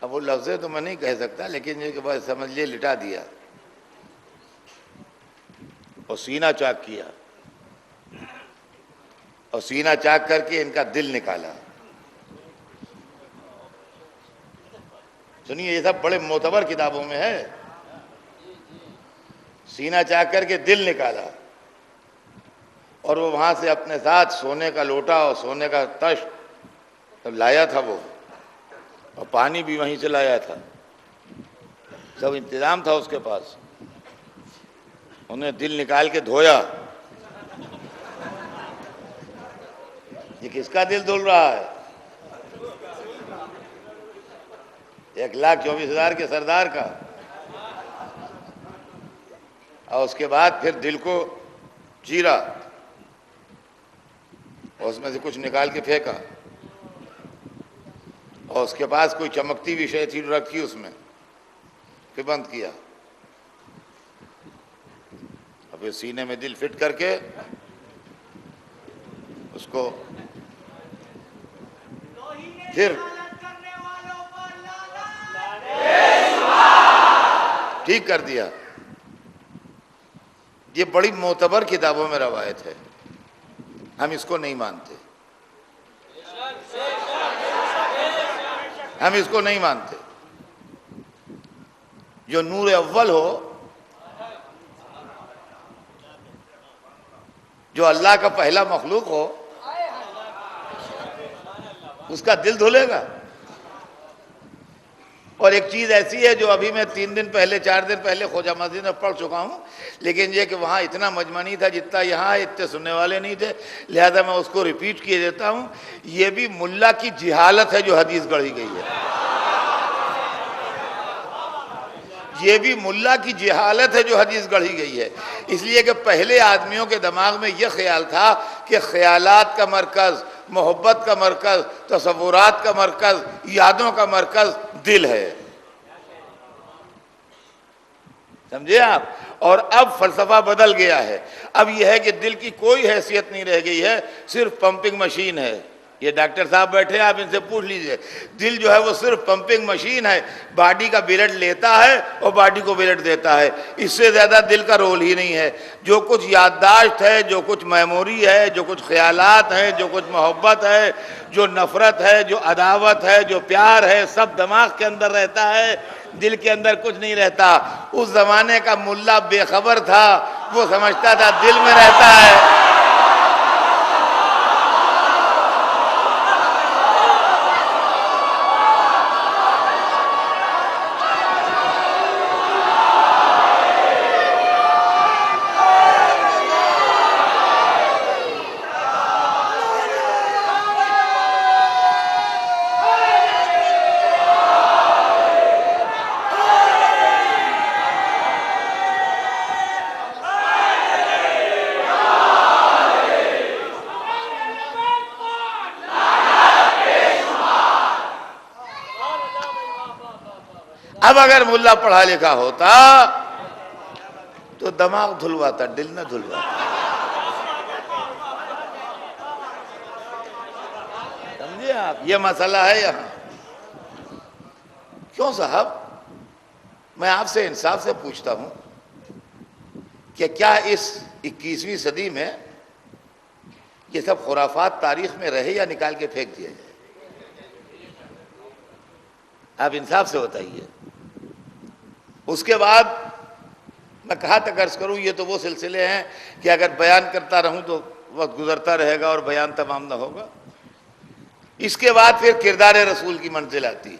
[SPEAKER 3] अब वो लफ्ज़ तो मैं नहीं कह सकता, लेकिन ये बस समझ लिए लिटा दिया और सीना चाक किया, और सीना चाक करके इनका दिल निकाला। सुनिए, ये सब बड़े मोतबर किताबों में है। सीना चाक करके दिल निकाला, और वो वहां से अपने साथ सोने का लोटा और सोने का तश्त तब लाया था वो, और पानी भी वहीं से लाया था, सब इंतजाम था उसके पास। उन्हें दिल निकाल के धोया। ये किसका दिल धुल रहा है? 1,24,000 के सरदार का। और उसके बाद फिर दिल को चीरा और उसमें से कुछ निकाल के फेंका, और उसके पास कोई चमकती भी शय थी रखी उसमें, फिर बंद किया। और फिर सीने में दिल फिट करके उसको फिर ठीक कर दिया। ये बड़ी मोतबर किताबों में रवायत है, हम इसको नहीं मानते, हम इसको नहीं मानते। जो नूर अव्वल हो, जो अल्लाह का पहला मखलूक हो, उसका दिल धुलेगा। और एक चीज़ ऐसी है जो अभी मैं 3 दिन पहले 4 दिन पहले ख्वाजा मस्जिद में पढ़ चुका हूँ, लेकिन ये कि वहाँ इतना मजमा नहीं था जितना यहाँ, इतने सुनने वाले नहीं थे, लिहाजा मैं उसको रिपीट किए देता हूँ। ये भी मुल्ला की जिहालत है जो हदीस गढ़ी गई है, ये भी मुल्ला की जिहालत है जो हदीस गढ़ी गई है। इसलिए कि पहले आदमियों के दिमाग में यह ख्याल था कि ख्यालात का मरकज़, मोहब्बत का मरकज़, तसव्वुरात का मरकज़, यादों का मरकज़ दिल है। समझे आप? और अब फलसफा बदल गया है। अब यह है कि दिल की कोई हैसियत नहीं रह गई है, सिर्फ पंपिंग मशीन है। ये डॉक्टर साहब बैठे हैं, आप इनसे पूछ लीजिए, दिल जो है वो सिर्फ पंपिंग मशीन है, बॉडी का ब्लड लेता है और बॉडी को ब्लड देता है, इससे ज़्यादा दिल का रोल ही नहीं है। जो कुछ याददाश्त है, जो कुछ मेमोरी है, जो कुछ ख्यालात हैं, जो कुछ मोहब्बत है, जो नफ़रत है, जो अदावत है, जो प्यार है, सब दिमाग के अंदर रहता है, दिल के अंदर कुछ नहीं रहता। उस ज़माने का मुल्ला बेखबर था, वो समझता था दिल में रहता है। अब अगर मुल्ला पढ़ा लिखा होता तो दिमाग धुलवाता, दिल न धुलवाता। समझे आप? ये मसला है यहां। क्यों साहब, मैं आपसे इंसाफ से पूछता हूं कि क्या इस 21वीं सदी में ये सब खुराफात तारीख में रहे या निकाल के फेंक दिया जाए? आप इंसाफ से बताइए। उसके बाद मैं कहाँ तक अर्ज करूँ, ये तो वो सिलसिले हैं कि अगर बयान करता रहूँ तो वक्त गुजरता रहेगा और बयान तमाम ना होगा। इसके बाद फिर किरदार रसूल की मंजिल आती है।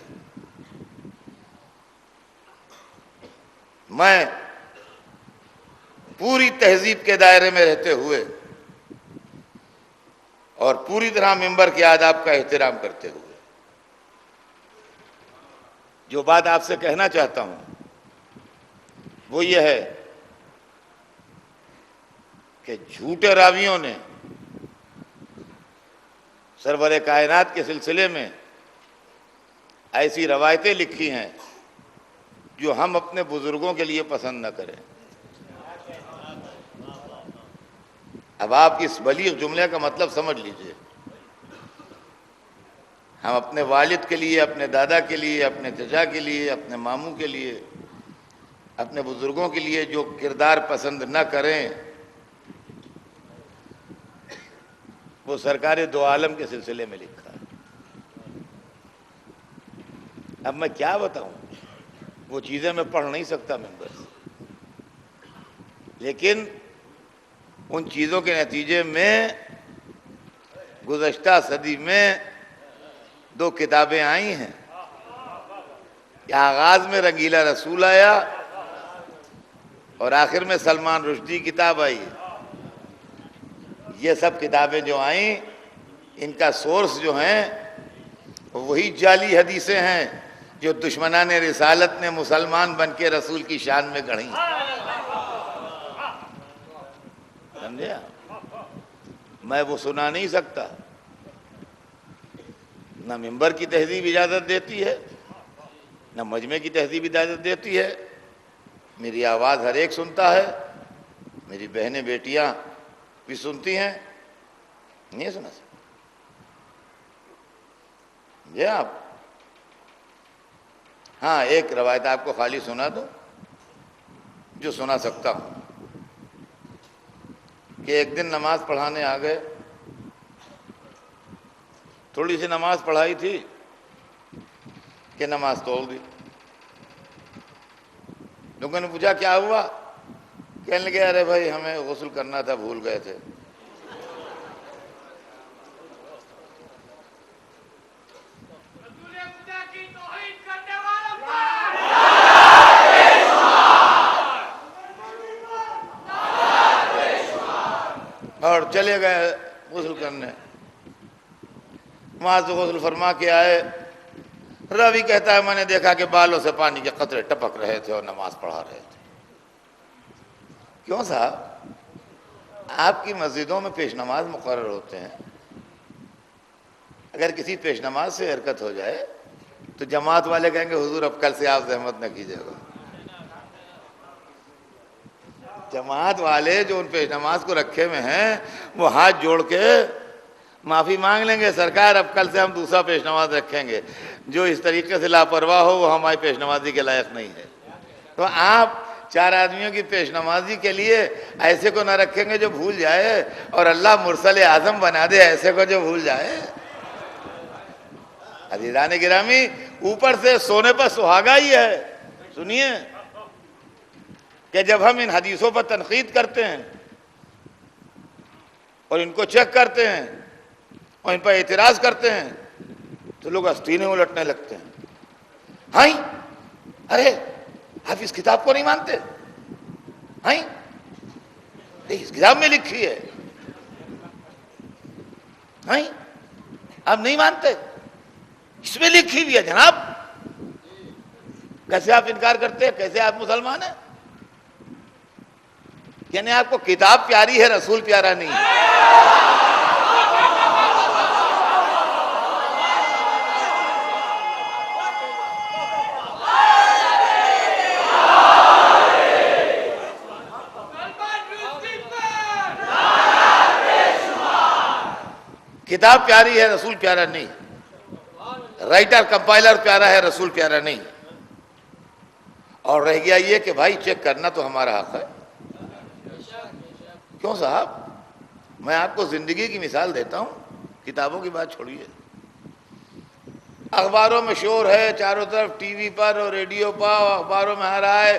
[SPEAKER 3] मैं पूरी तहजीब के दायरे में रहते हुए और पूरी तरह मिंबर के आदाब का एहतराम करते हुए जो बात आपसे कहना चाहता हूं वो ये है कि झूठे रावियों ने सरवरे कायनात के सिलसिले में ऐसी रवायतें लिखी हैं जो हम अपने बुजुर्गों के लिए पसंद न करें। अब आप इस बलीग जुमले का मतलब समझ लीजिए। हम अपने वालिद के लिए, अपने दादा के लिए, अपने चचा के लिए, अपने मामू के लिए, अपने बुजुर्गों के लिए जो किरदार पसंद न करें, वो सरकार दो आलम के सिलसिले में लिखा है। अब मैं क्या बताऊं, वो चीज़ें मैं पढ़ नहीं सकता मेंबर से, लेकिन उन चीज़ों के नतीजे में गुज़श्ता सदी में दो किताबें आई हैं। आगाज़ में रंगीला रसूल आया और आखिर में सलमान रुश्दी किताब आई। ये सब किताबें जो आई, इनका सोर्स जो हैं वही जाली हदीसें हैं जो दुश्मनान रिसालत ने मुसलमान बन के रसूल की शान में गढ़ी। समझे आप? मैं वो सुना नहीं सकता। ना मिंबर की तहजीब इजाज़त देती है, ना मजमे की तहजीब इजाज़त देती है। मेरी आवाज़ हर एक सुनता है, मेरी बहनें बेटियां भी सुनती हैं, नहीं सुना सकते। ये आप, हाँ, एक रवायत आपको खाली सुना दो जो सुना सकता हूँ कि एक दिन नमाज पढ़ाने आ गए। थोड़ी सी नमाज पढ़ाई थी कि नमाज तोड़ दी। लोगों ने पूछा क्या हुआ? कहने लगे अरे भाई हमें गुस्ल करना था, भूल गए थे। और चले गए गुस्ल करने। वहां से गुस्ल फरमा के आए। रवि कहता है मैंने देखा कि बालों से पानी के कतरे टपक रहे थे और नमाज पढ़ा रहे थे। क्यों साहब, आपकी मस्जिदों में पेश नमाज मुकर्रर होते हैं। अगर किसी पेश नमाज से हरकत हो जाए तो जमात वाले कहेंगे हुजूर अब कल से आप जहमत न कीजिएगा। जमात वाले जो उन पेश नमाज को रखे हुए हैं वो हाथ जोड़ के माफ़ी मांग लेंगे, सरकार अब कल से हम दूसरा पेश नमाज रखेंगे। जो इस तरीके से लापरवाह हो वो हमारी पेश नमाजी के लायक नहीं है। तो आप चार आदमियों की पेश नमाजी के लिए ऐसे को ना रखेंगे जो भूल जाए, और अल्लाह मुरसल आज़म बना दे ऐसे को जो भूल जाए। अज़ीज़ान गिरामी, ऊपर से सोने पर सुहागा ही है। सुनिए कि जब हम इन हदीसों पर तनकीद करते हैं और इनको चेक करते हैं और इन पर एतराज़ करते हैं तो लोग आस्तीनें उलटने लगते हैं। हाय, अरे आप इस किताब को नहीं मानते? हाय, इस किताब में लिखी है। हाय, आप नहीं मानते? इसमें लिखी हुई है जनाब। कैसे आप इनकार करते हैं? कैसे आप मुसलमान हैं? यानी आपको किताब प्यारी है, रसूल प्यारा नहीं है। किताब प्यारी है, रसूल प्यारा नहीं। राइटर कंपाइलर प्यारा है, रसूल प्यारा नहीं। और रह गया ये कि भाई चेक करना तो हमारा हक है। क्यों साहब, मैं आपको जिंदगी की मिसाल देता हूं, किताबों की बात छोड़िए। अखबारों में शोर है चारों तरफ, टीवी पर और रेडियो पर अखबारों में आ रहा है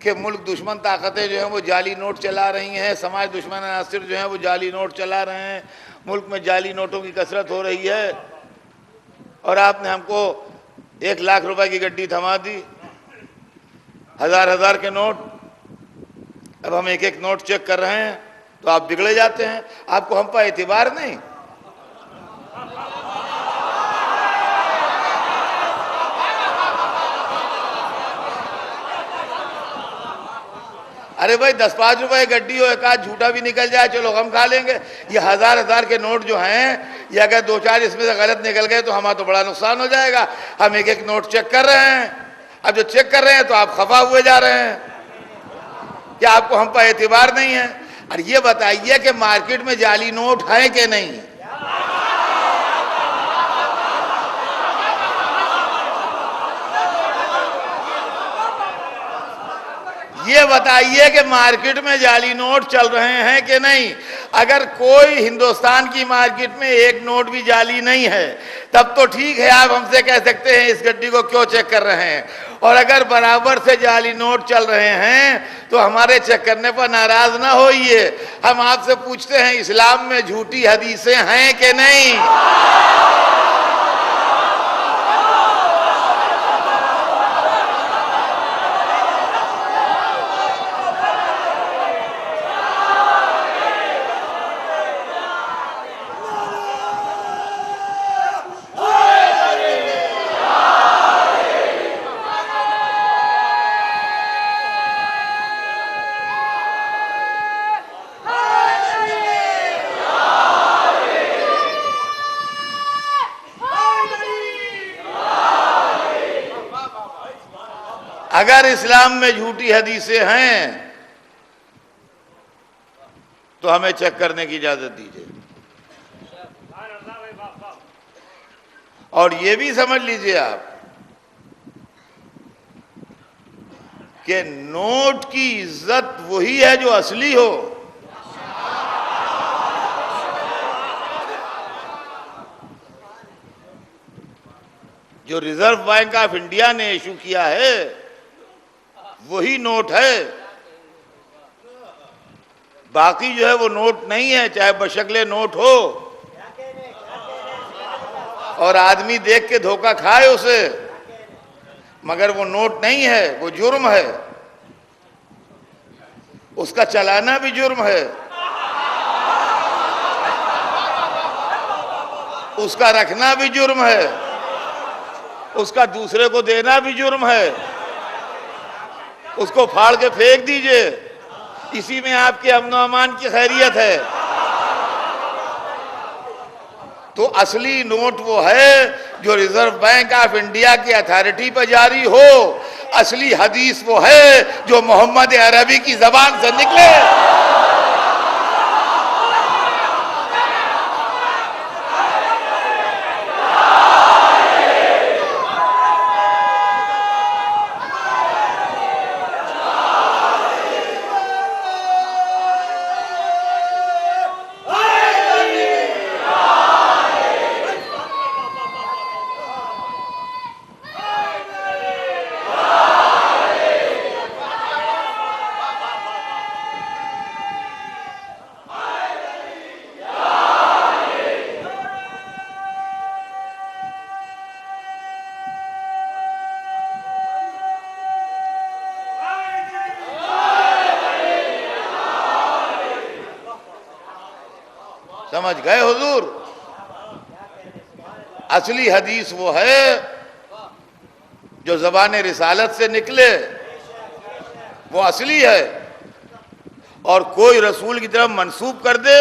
[SPEAKER 3] कि मुल्क दुश्मन ताकतें जो हैं वो जाली नोट चला रही हैं, समाज दुश्मन अनासिर जो हैं वो जाली नोट चला रहे हैं, मुल्क में जाली नोटों की कसरत हो रही है। और आपने हमको 1 लाख रुपए की गड्डी थमा दी, हजार के नोट। अब हम एक एक नोट चेक कर रहे हैं तो आप बिगड़े जाते हैं। आपको हम पर एतबार नहीं। अरे भाई 10-5 रुपए गड्डी हो, एक आध झूठा भी निकल जाए चलो हम खा लेंगे। ये हजार के नोट जो हैं या अगर 2-4 इसमें से गलत निकल गए तो हमारा तो बड़ा नुकसान हो जाएगा। हम एक एक नोट चेक कर रहे हैं। अब जो चेक कर रहे हैं तो आप खफा हुए जा रहे हैं, क्या आपको हम पर एतबार नहीं है? और ये बताइए कि मार्केट में जाली नोट हैं कि नहीं? ये बताइए कि मार्केट में जाली नोट चल रहे हैं कि नहीं? अगर कोई हिंदुस्तान की मार्केट में एक नोट भी जाली नहीं है तब तो ठीक है, आप हमसे कह सकते हैं इस गड्डी को क्यों चेक कर रहे हैं। और अगर बराबर से जाली नोट चल रहे हैं तो हमारे चेक करने पर नाराज ना होइए। हम आपसे पूछते हैं, इस्लाम में झूठी हदीसें हैं कि नहीं? अगर इस्लाम में झूठी हदीसें हैं तो हमें चेक करने की इजाजत दीजिए। और ये भी समझ लीजिए आप कि नोट की इज्जत वही है जो असली हो। जो रिजर्व बैंक ऑफ इंडिया ने इशू किया है वही नोट है, बाकी जो है वो नोट नहीं है, चाहे बशक्ले नोट हो और आदमी देख के धोखा खाए उसे, मगर वो नोट नहीं है, वो जुर्म है। उसका चलाना भी जुर्म है, उसका रखना भी जुर्म है, उसका दूसरे को देना भी जुर्म है। उसको फाड़ के फेंक दीजिए, इसी में आपके अमन अमान की खैरियत है। तो असली नोट वो है जो रिजर्व बैंक ऑफ इंडिया की अथॉरिटी पर जारी हो। असली हदीस वो है जो मोहम्मद अरबी की जबान से निकले। समझ गए हुजूर? असली हदीस वो है जो ज़बान रिसालत से निकले, वो असली है। और कोई रसूल की तरफ मंसूब कर दे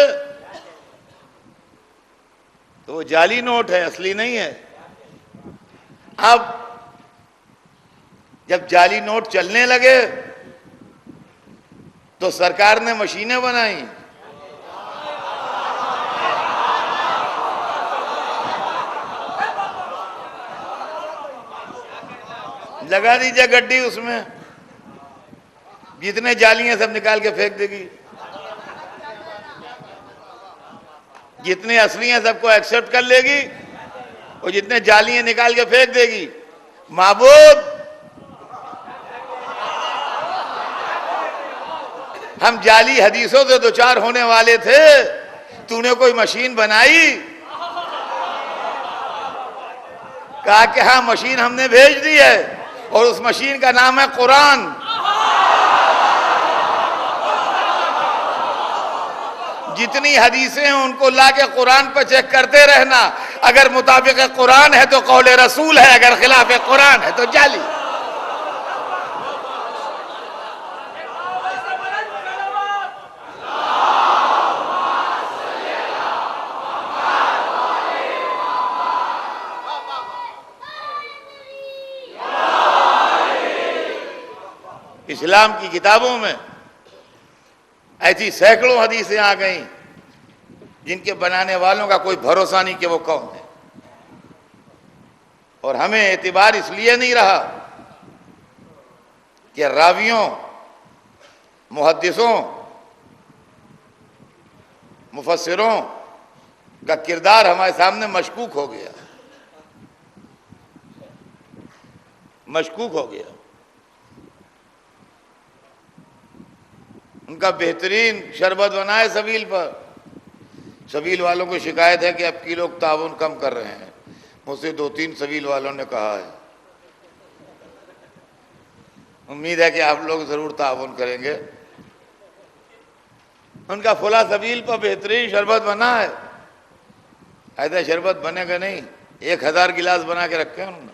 [SPEAKER 3] तो वो जाली नोट है, असली नहीं है। अब जब जाली नोट चलने लगे तो सरकार ने मशीनें बनाई। लगा दीजिए गड्डी, उसमें जितने जाली हैं सब निकाल के फेंक देगी, जितने असली हैं सबको एक्सेप्ट कर लेगी और जितने जाली हैं निकाल के फेंक देगी। माबूद, हम जाली हदीसों से दो चार होने वाले थे, तूने कोई मशीन बनाई? कहा कि हाँ मशीन हमने भेज दी है और उस मशीन का नाम है कुरान। जितनी हदीसें हैं उनको ला के कुरान पर चेक करते रहना। अगर मुताबिक कुरान है तो कौले रसूल है, अगर खिलाफ कुरान है तो जाली। इस्लाम की किताबों में ऐसी सैकड़ों हदीसें आ गई जिनके बनाने वालों का कोई भरोसा नहीं कि वो कौन है। और हमें एतबार इसलिए नहीं रहा कि रावियों, मुहद्दिसों, मुफस्सिरों का किरदार हमारे सामने मशकूक हो गया, मशकूक हो गया। उनका बेहतरीन शरबत बना है सबील पर। सबील वालों को शिकायत है कि अब की लोग ताउन कम कर रहे हैं। मुझसे 2-3 सबील वालों ने कहा है। उम्मीद है कि आप लोग जरूर ताउन करेंगे। उनका फुला सबील पर बेहतरीन शरबत बना है। ऐसा शरबत बनेगा नहीं, 1000 गिलास बना के रखे हैं उन्होंने।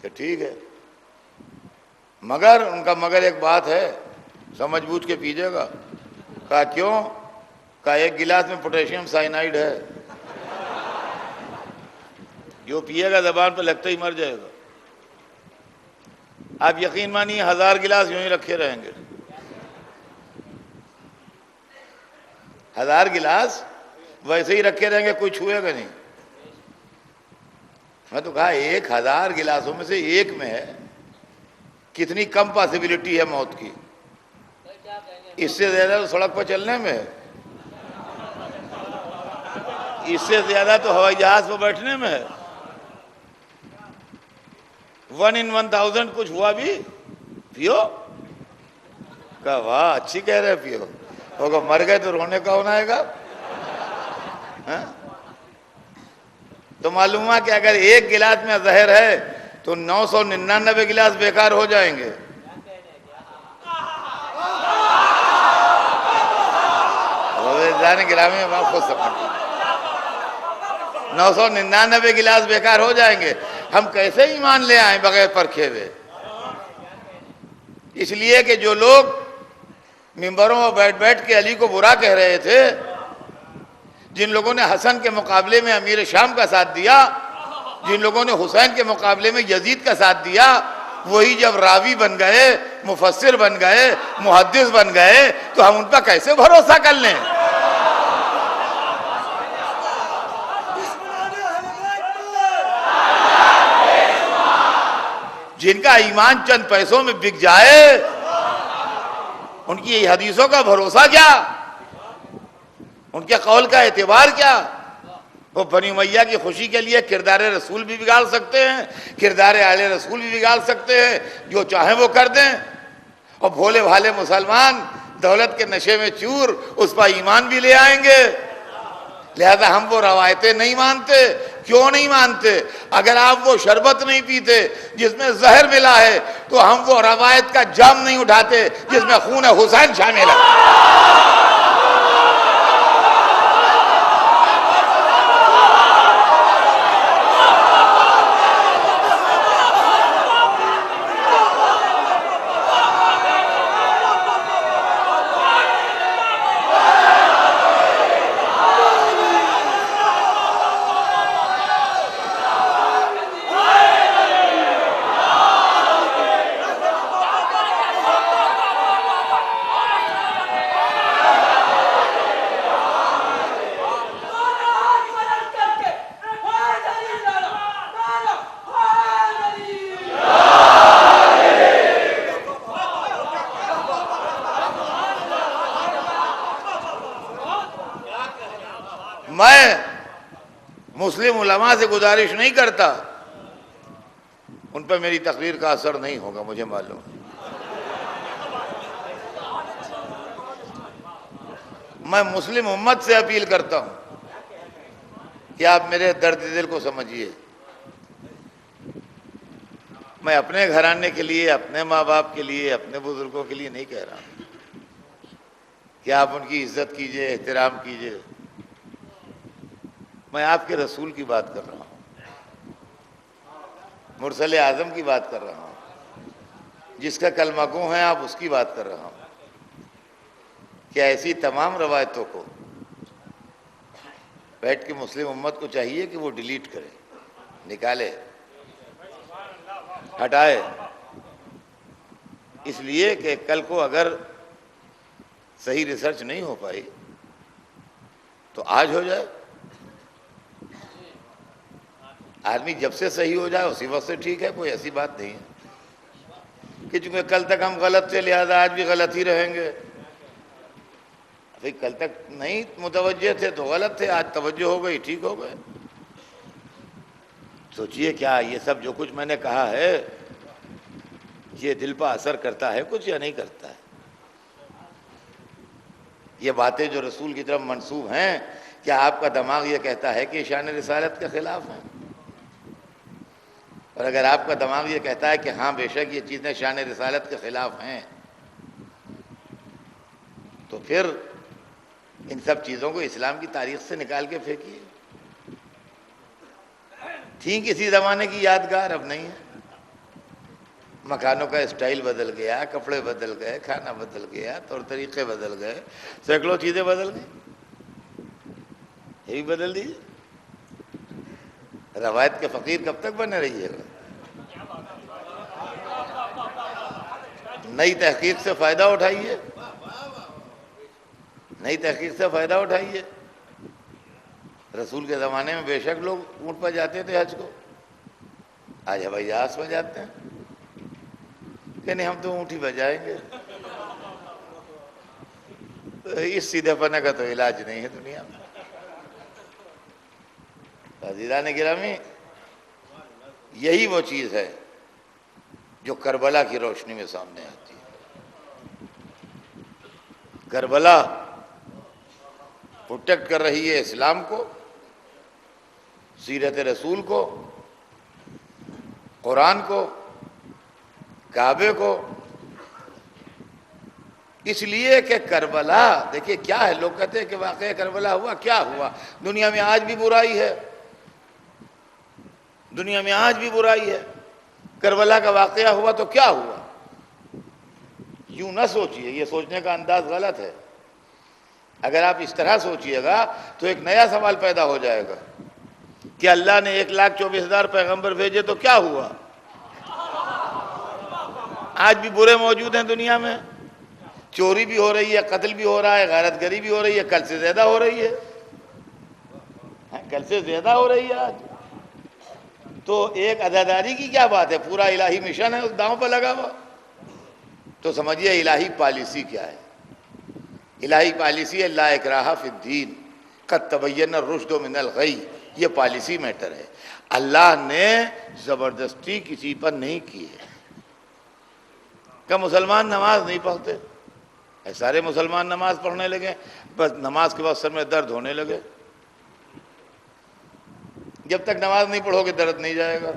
[SPEAKER 3] तो ठीक है, मगर उनका मगर एक बात है, समझ बूझ के पीजिएगा। कहा क्यों? कहा 1 गिलास में पोटेशियम साइनाइड है, जो पिएगा जबान पर लगते ही मर जाएगा। आप यकीन मानिए 1000 गिलास यूं ही रखे रहेंगे। 1000 गिलास वैसे ही रखे रहेंगे, कोई छुएगा नहीं। मैं तो कहा 1000 गिलासों में से एक में है, कितनी कम पॉसिबिलिटी है मौत की। इससे ज्यादा तो सड़क पर चलने में है, इससे ज्यादा तो हवाई जहाज पर बैठने में है। 1 in 1000 कुछ हुआ भी पियो। कहा वाह, अच्छी कह रहे पियो। होगा मर गए तो रोने कौन आएगा? तो मालूम है कि अगर 1 गिलास में जहर है तो 999 गिलास बेकार हो जाएंगे। गिरामी में आप खुद समझ 999 गिलास बेकार हो जाएंगे। हम कैसे ईमान ले आए बगैर परखे हुए? इसलिए कि जो लोग मिंबरों में बैठ बैठ के अली को बुरा कह रहे थे, जिन लोगों ने हसन के मुकाबले में अमीर शाम का साथ दिया, जिन लोगों ने हुसैन के मुकाबले में यजीद का साथ दिया, वही जब रावी बन गए, मुफस्सिर बन गए, मुहद्दिस बन गए, तो हम उन पर कैसे भरोसा कर लें? जिनका ईमान चंद पैसों में बिक जाए, उनकी हदीसों का भरोसा क्या, उनके कौल का एतबार क्या? वो बनी उमैया की खुशी के लिए किरदार रसूल भी बिगाड़ सकते हैं, किरदार आले रसूल भी बिगाड़ सकते हैं, जो चाहे वो कर दें। और भोले भाले मुसलमान दौलत के नशे में चूर उस पर ईमान भी ले आएंगे। लिहाजा हम वो रवायतें नहीं मानते। क्यों नहीं मानते? अगर आप वो शरबत नहीं पीते जिसमें जहर मिला है, तो हम वो रवायत का जाम नहीं उठाते जिसमें खून हुसैन शामिल है। मैं मुस्लिम उलमा से गुजारिश नहीं करता, उन पर मेरी तकरीर का असर नहीं होगा, मुझे मालूम। मैं मुस्लिम उम्मत से अपील करता हूं कि आप मेरे दर्द दिल को समझिए। मैं अपने घराने के लिए, अपने माँ बाप के लिए, अपने बुजुर्गों के लिए नहीं कह रहा हूं कि आप उनकी इज्जत कीजिए, एहतराम कीजिए। मैं आपके रसूल की बात कर रहा हूं, मुरसले आजम की बात कर रहा हूं, जिसका कलमा गो है, आप उसकी बात कर रहा हूं। क्या ऐसी तमाम रवायतों को बैठ के मुस्लिम उम्मत को चाहिए कि वो डिलीट करे, निकाले, हटाए। इसलिए कि कल को अगर सही रिसर्च नहीं हो पाई तो आज हो जाए। आदमी जब से सही हो जाए उसी वक्त से ठीक है, कोई ऐसी बात नहीं है कि चूंकि कल तक हम गलत थे लिहाजा आज भी गलत ही रहेंगे। भाई कल तक नहीं मुतवज्जे थे तो गलत थे, आज तवज्जो हो गई, ठीक हो गए। सोचिए क्या ये सब जो कुछ मैंने कहा है ये दिल पर असर करता है कुछ या नहीं करता है? ये बातें जो रसूल की तरफ मंसूब हैं, क्या आपका दिमाग ये कहता है कि शान रिसालत के खिलाफ हैं? और अगर आपका दिमाग ये कहता है कि हाँ बेशक ये चीज़ें शान रिसालत के खिलाफ हैं, तो फिर इन सब चीज़ों को इस्लाम की तारीख से निकाल के फेंकिए। थी किसी ज़माने की यादगार, अब नहीं है। मकानों का स्टाइल बदल गया, कपड़े बदल गए, खाना बदल गया, तौर तरीक़े बदल गए, सैकड़ों चीज़ें बदल गई, ये भी बदल दीजिए। रवायत के फ़कीर कब तक बने रहिएगा? नई तहकीक से फ़ायदा उठाइए, नई तहकीक से फ़ायदा उठाइए। रसूल के ज़माने में बेशक लोग ऊँट पर जाते थे हज को, आज हवाई जहाज़ पर जाते हैं कि नहीं हम तो ऊँट ही पर जाएंगे। तो इस सीधेपने का तो इलाज नहीं है दुनिया में। अज़ीज़ान गिरामी, यही वो चीज़ है जो करबला की रोशनी में सामने आती है। करबला प्रोटेक्ट कर रही है इस्लाम को, सीरत रसूल को, कुरान को, काबे को। इसलिए कि करबला, देखिए क्या है, लोग कहते हैं कि वाक़या करबला हुआ, क्या हुआ? दुनिया में आज भी बुराई है, दुनिया में आज भी बुराई है। करबला का वाक़या हुआ तो क्या हुआ? यूं ना सोचिए, ये सोचने का अंदाज गलत है। अगर आप इस तरह सोचिएगा तो एक नया सवाल पैदा हो जाएगा कि अल्लाह ने 1,24,000 पैगंबर भेजे तो क्या हुआ? आज भी बुरे मौजूद हैं दुनिया में, चोरी भी हो रही है, कत्ल भी हो रहा है, गैरतगरी भी हो रही है, कल से ज्यादा हो रही है, कल से ज्यादा हो रही है आज। तो एक अदादारी की क्या बात है? पूरा इलाही मिशन है उस दांव पर लगा हुआ। तो समझिए इलाही पॉलिसी क्या है। इलाही पॉलिसी है ला इकराहा फिद्दीन कद तबय्यन रुश्द मिनल गई। ये पॉलिसी मैटर है। अल्लाह ने ज़बरदस्ती किसी पर नहीं की है। क्या मुसलमान नमाज नहीं पढ़ते? सारे मुसलमान नमाज पढ़ने लगे, बस नमाज के बाद सर में दर्द होने लगे। जब तक नमाज नहीं पढ़ोगे दर्द नहीं जाएगा।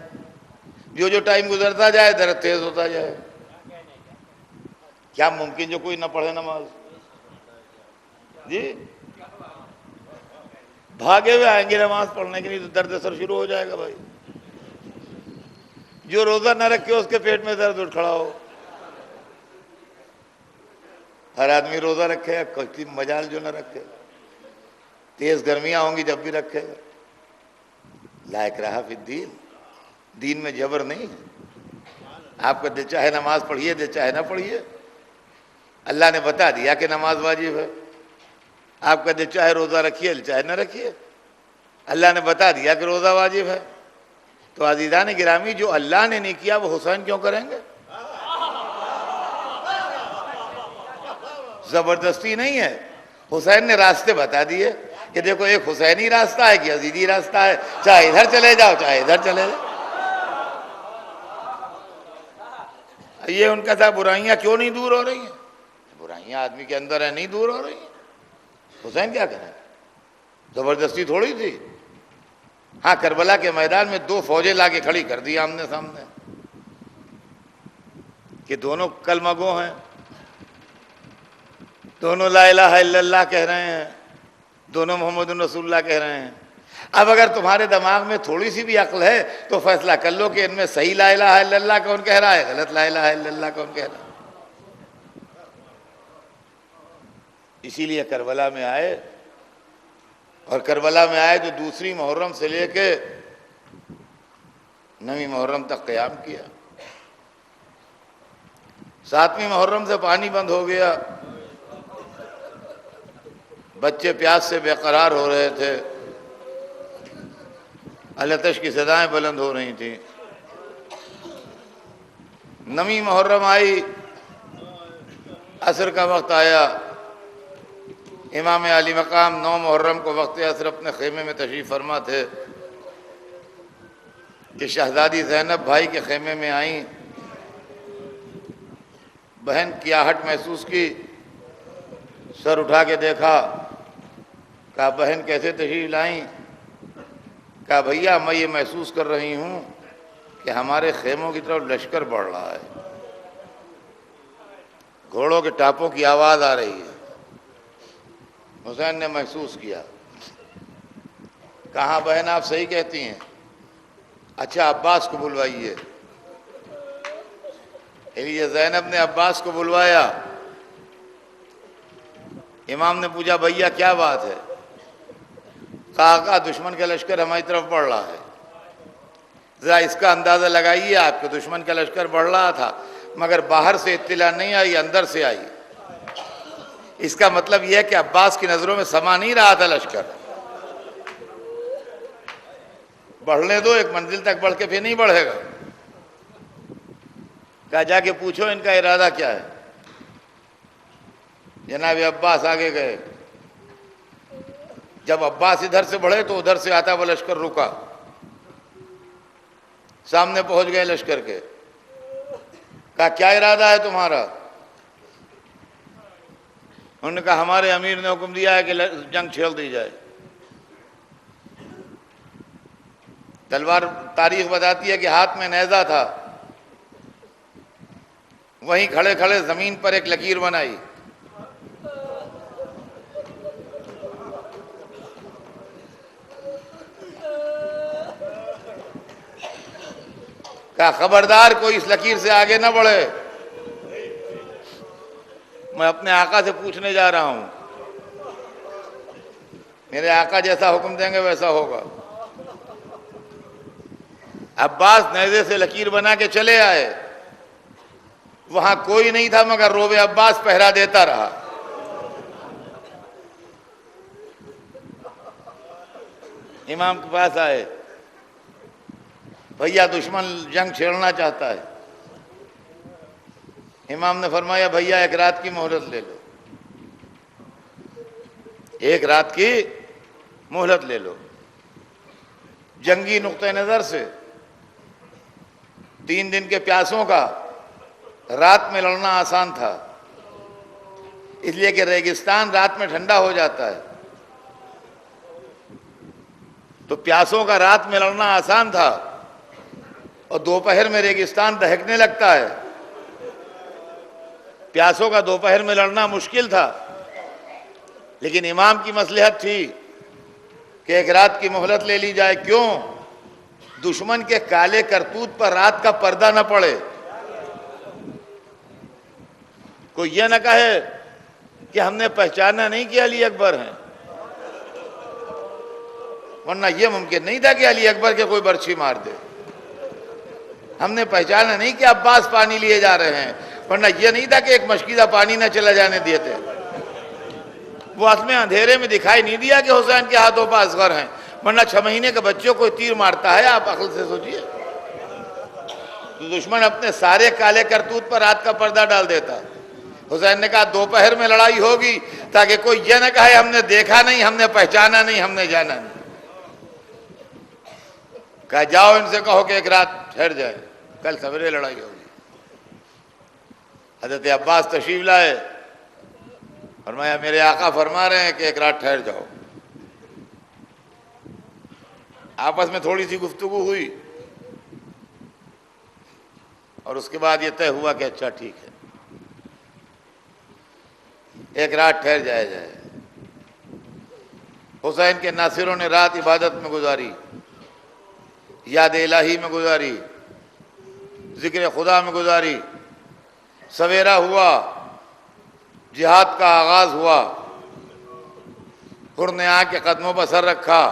[SPEAKER 3] जो जो टाइम गुजरता जाए दर्द तेज होता जाए। क्या मुमकिन जो कोई ना पढ़े नमाज? जी भागे हुए आएंगे नमाज पढ़ने के लिए तो दर्द असर शुरू हो जाएगा। भाई जो रोजा ना रखे उसके पेट में दर्द उठ खड़ा हो। हर आदमी रोजा रखेगा, कोई मजाल जो ना रखे, तेज गर्मियां होंगी जब भी रखेगा। ला इकराहा फिद्दीन, दीन में जबर नहीं है। आपका दिल चाहे नमाज पढ़िए, दिल चाहे ना पढ़िए। अल्लाह ने बता दिया कि नमाज वाजिब है। आपका दिल चाहे रोज़ा रखिए, दिल चाहे ना रखिए। अल्लाह ने बता दिया कि रोज़ा वाजिब है। तो अज़ीज़ान गिरामी, जो अल्लाह ने नहीं किया वो हुसैन क्यों करेंगे? ज़बरदस्ती नहीं है। हुसैन ने रास्ते बता दिए कि देखो एक हुसैनी रास्ता है कि अजीदी रास्ता है, चाहे इधर चले जाओ चाहे इधर चले जाओ। ये उनका था बुराइयां क्यों नहीं दूर हो रही हैं? बुराइयां आदमी के अंदर है, नहीं दूर हो रही हैं। हुसैन क्या करें? जबरदस्ती थोड़ी थी। हाँ, करबला के मैदान में 2 फौजें लाके खड़ी कर दी आमने सामने कि दोनों कलमा गो हैं, दोनों ला इलाहा इल्लल्लाह कह रहे हैं, दोनों मोहम्मद रसूलुल्लाह कह रहे हैं। अब अगर तुम्हारे दिमाग में थोड़ी सी भी अक्ल है तो फैसला कर लो कि इनमें सही ला इलाहा इल्लल्लाह कौन कह रहा है, गलत ला इलाहा इल्लल्लाह कौन कह रहा है। इसीलिए करबला में आए, और करबला में आए तो दूसरी मुहर्रम से लेके 9वीं मुहर्रम तक क़याम किया। 7वीं मुहर्रम से पानी बंद हो गया, बच्चे प्यास से बेकरार हो रहे थे, अलतश की सदाएं बुलंद हो रही थी। 9वीं मुहर्रम आई, असर का वक्त आया, इमाम अली मकाम 9 मुहर्रम को वक्त असर अपने खेमे में तशरीफ़ फरमा थे कि शहजादी ज़ैनब भाई के खेमे में आई। बहन की आहट महसूस की, सर उठा के देखा, कहा बहन कैसे तशरीफ़ लाई? कहा भैया मैं ये महसूस कर रही हूँ कि हमारे खेमों की तरफ लश्कर बढ़ रहा है, घोड़ों के टापों की आवाज़ आ रही है। हुसैन ने महसूस किया। कहा बहन आप सही कहती हैं, अच्छा अब्बास को बुलवाइए। इसलिए ज़ैनब ने अब्बास को बुलवाया। इमाम ने पूछा भैया क्या बात है? कहा दुश्मन का लश्कर हमारी तरफ बढ़ रहा है। ज़रा इसका अंदाज़ा लगाइए, आपके दुश्मन का लश्कर बढ़ रहा था मगर बाहर से इत्तिला नहीं आई, अंदर से आई। इसका मतलब यह है कि अब्बास की नज़रों में समा नहीं रहा था लश्कर। बढ़ने दो, एक मंजिल तक बढ़ के फिर नहीं बढ़ेगा। कहा जाके पूछो इनका इरादा क्या है। जनाब अब्बास आगे गए। जब अब्बास इधर से बढ़े तो उधर से आता हुआ लश्कर रुका, सामने पहुंच गए लश्कर के। कहा क्या इरादा है तुम्हारा? उन्होंने कहा हमारे अमीर ने हुक्म दिया है कि जंग छेड़ दी जाए। तलवार तारीख बताती है कि हाथ में नेज़ा था, वहीं खड़े खड़े जमीन पर एक लकीर बनाई। कहा खबरदार कोई इस लकीर से आगे ना बढ़े, मैं अपने आका से पूछने जा रहा हूं, मेरे आका जैसा हुक्म देंगे वैसा होगा। अब्बास नेज़े से लकीर बना के चले आए। वहां कोई नहीं था मगर रोबे अब्बास पहरा देता रहा। इमाम के पास आए, भैया दुश्मन जंग छेड़ना चाहता है। इमाम ने फरमाया भैया एक रात की मोहलत ले लो, एक रात की मोहलत ले लो। जंगी नुक्ते नज़र से 3 दिन के प्यासों का रात में लड़ना आसान था, इसलिए कि रेगिस्तान रात में ठंडा हो जाता है, तो प्यासों का रात में लड़ना आसान था और दोपहर में रेगिस्तान दहकने लगता है। प्यासों का दोपहर में लड़ना मुश्किल था, लेकिन इमाम की मसलहत थी कि एक रात की मोहलत ले ली जाए। क्यों? दुश्मन के काले करतूत पर रात का पर्दा न पड़े, कोई यह न कहे कि हमने पहचाना नहीं कि अली अकबर हैं, वरना यह मुमकिन नहीं था कि अली अकबर के कोई बर्छी मार दे। हमने पहचाना नहीं कि अब्बास पानी लिए जा रहे हैं, वरना यह नहीं था कि एक मशकीदा पानी न चला जाने दिए थे। वो असमें अंधेरे में दिखाई नहीं दिया कि हुसैन के हाथों पर असगर हैं, वरना 6 महीने के बच्चों को तीर मारता है। आप अक्ल से सोचिए। तो दुश्मन अपने सारे काले करतूत पर रात का पर्दा डाल देता। हुसैन ने कहा दोपहर में लड़ाई होगी ताकि कोई यह न कहे हमने देखा नहीं, हमने पहचाना नहीं, हमने जाना नहीं। कहा जाओ इनसे कहो कि एक रात ठहर जाए, कल सवेरे लड़ाई होगी। हजरत अब्बास तशरीफ लाए, फरमाया मेरे आका फरमा रहे हैं कि एक रात ठहर जाओ। आपस में थोड़ी सी गुफ्तगू हुई और उसके बाद ये तय हुआ कि अच्छा ठीक है, एक रात ठहर जाया जाए। हुसैन के नासिरों ने रात इबादत में गुजारी, याद इलाही में गुजारी, जिक्र खुदा में गुजारी। सवेरा हुआ, जिहाद का आगाज हुआ। हुर ने आके कदमों पर सर रखा,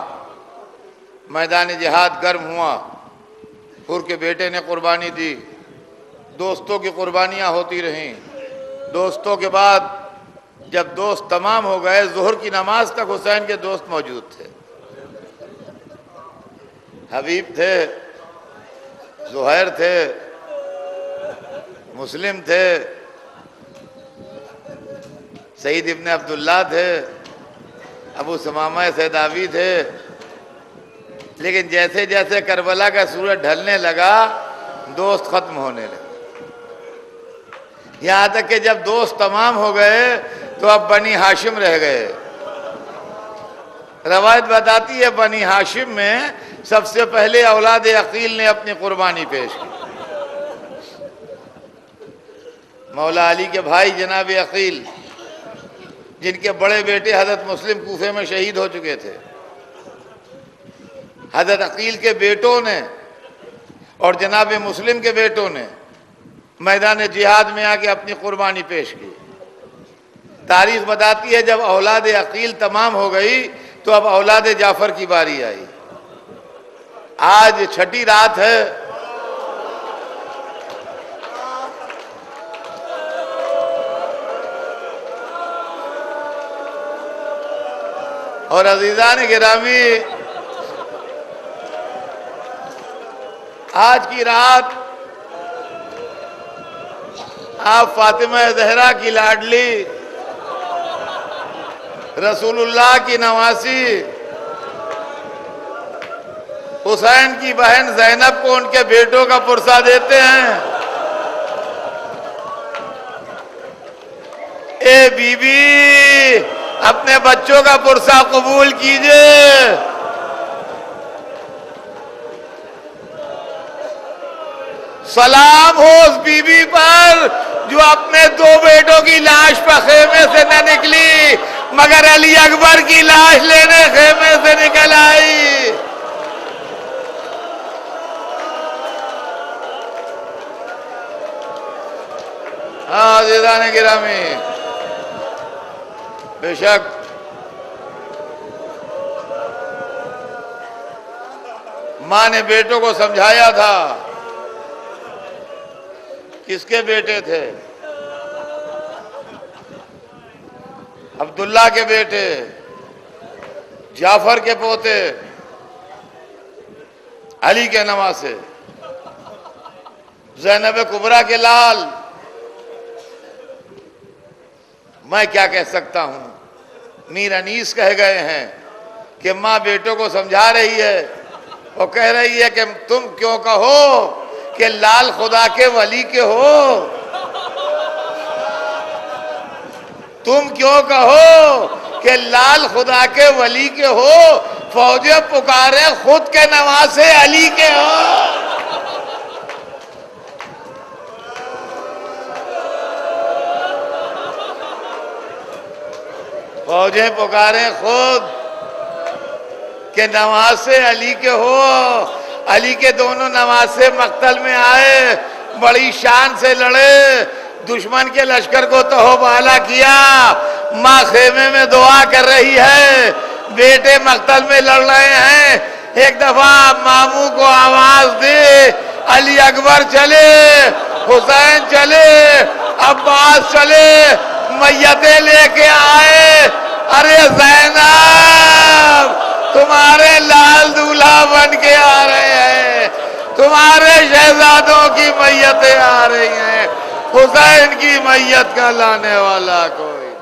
[SPEAKER 3] मैदान जिहाद गर्म हुआ। हुर के बेटे ने कुर्बानी दी, दोस्तों की कुर्बानियां होती रहीं। दोस्तों के बाद जब दोस्त तमाम हो गए, ज़ोहर की नमाज तक हुसैन के दोस्त मौजूद थे। हबीब थे, ज़ुहैर थे, मुस्लिम थे, सईद इब्न अब्दुल्ला थे, अबू सुमामा सैदावी थे। लेकिन जैसे जैसे करबला का सूरज ढलने लगा, दोस्त खत्म होने लगे। यहां तक कि जब दोस्त तमाम हो गए तो अब बनी हाशिम रह गए। रवायत बताती है बनी हाशिम में सबसे पहले औलाद अकील ने अपनी कुर्बानी पेश की। मौला अली के भाई जनाब अकील, जिनके बड़े बेटे हजरत मुस्लिम कूफे में शहीद हो चुके थे, हजरत अकील के बेटों ने और जनाब मुस्लिम के बेटों ने मैदान जिहाद में आके अपनी कुर्बानी पेश की। तारीख बताती है जब औलाद अकील तमाम हो गई तो अब औलाद जाफर की बारी आई। आज छठी रात है। और अजीजान गिरामी, आज की रात आप फातिमा ज़हरा की लाडली, रसूलुल्लाह की नवासी, हुसैन की बहन ज़ैनब को उनके बेटों का पुरसा देते हैं। ए बीबी, अपने बच्चों का पुरसा कबूल कीजिए। सलाम हो उस बीबी पर जो अपने दो बेटों की लाश पर खेमे से न निकली, मगर अली अकबर की लाश लेने खेमे से निकल आई। हाँ अज़ीज़ान गिरामी, बेशक माँ ने बेटों को समझाया था। किसके बेटे थे? अब्दुल्ला के बेटे, जाफर के पोते, अली के नवासे, ज़ैनब कुबरा के लाल। मैं क्या कह सकता हूं। मीर अनीस कह गए हैं कि माँ बेटों को समझा रही है और कह रही है कि तुम क्यों कहो कि लाल खुदा के वली के हो, तुम क्यों कहो कि लाल खुदा के वली के हो, फौजे पुकारे खुद के नवासे अली के हो। फौजे पुकारे खुद के नवासे अली के हो। अली के दोनों नवासे मक्तल में आए, बड़ी शान से लड़े, दुश्मन के लश्कर को तहोबाला किया। माँ खेमे में दुआ कर रही है, बेटे मक्तल में लड़ रहे हैं। एक दफा मामू को आवाज दे, अली अकबर चले, हुसैन चले, अब्बास चले, मैयतें लेके आए। अरे ज़ैनब, तुम्हारे लाल दूल्हा बन के आ रहे हैं, तुम्हारे शहजादों की मैयतें आ रही हैं, हुसैन की मैयत का लाने वाला कोई।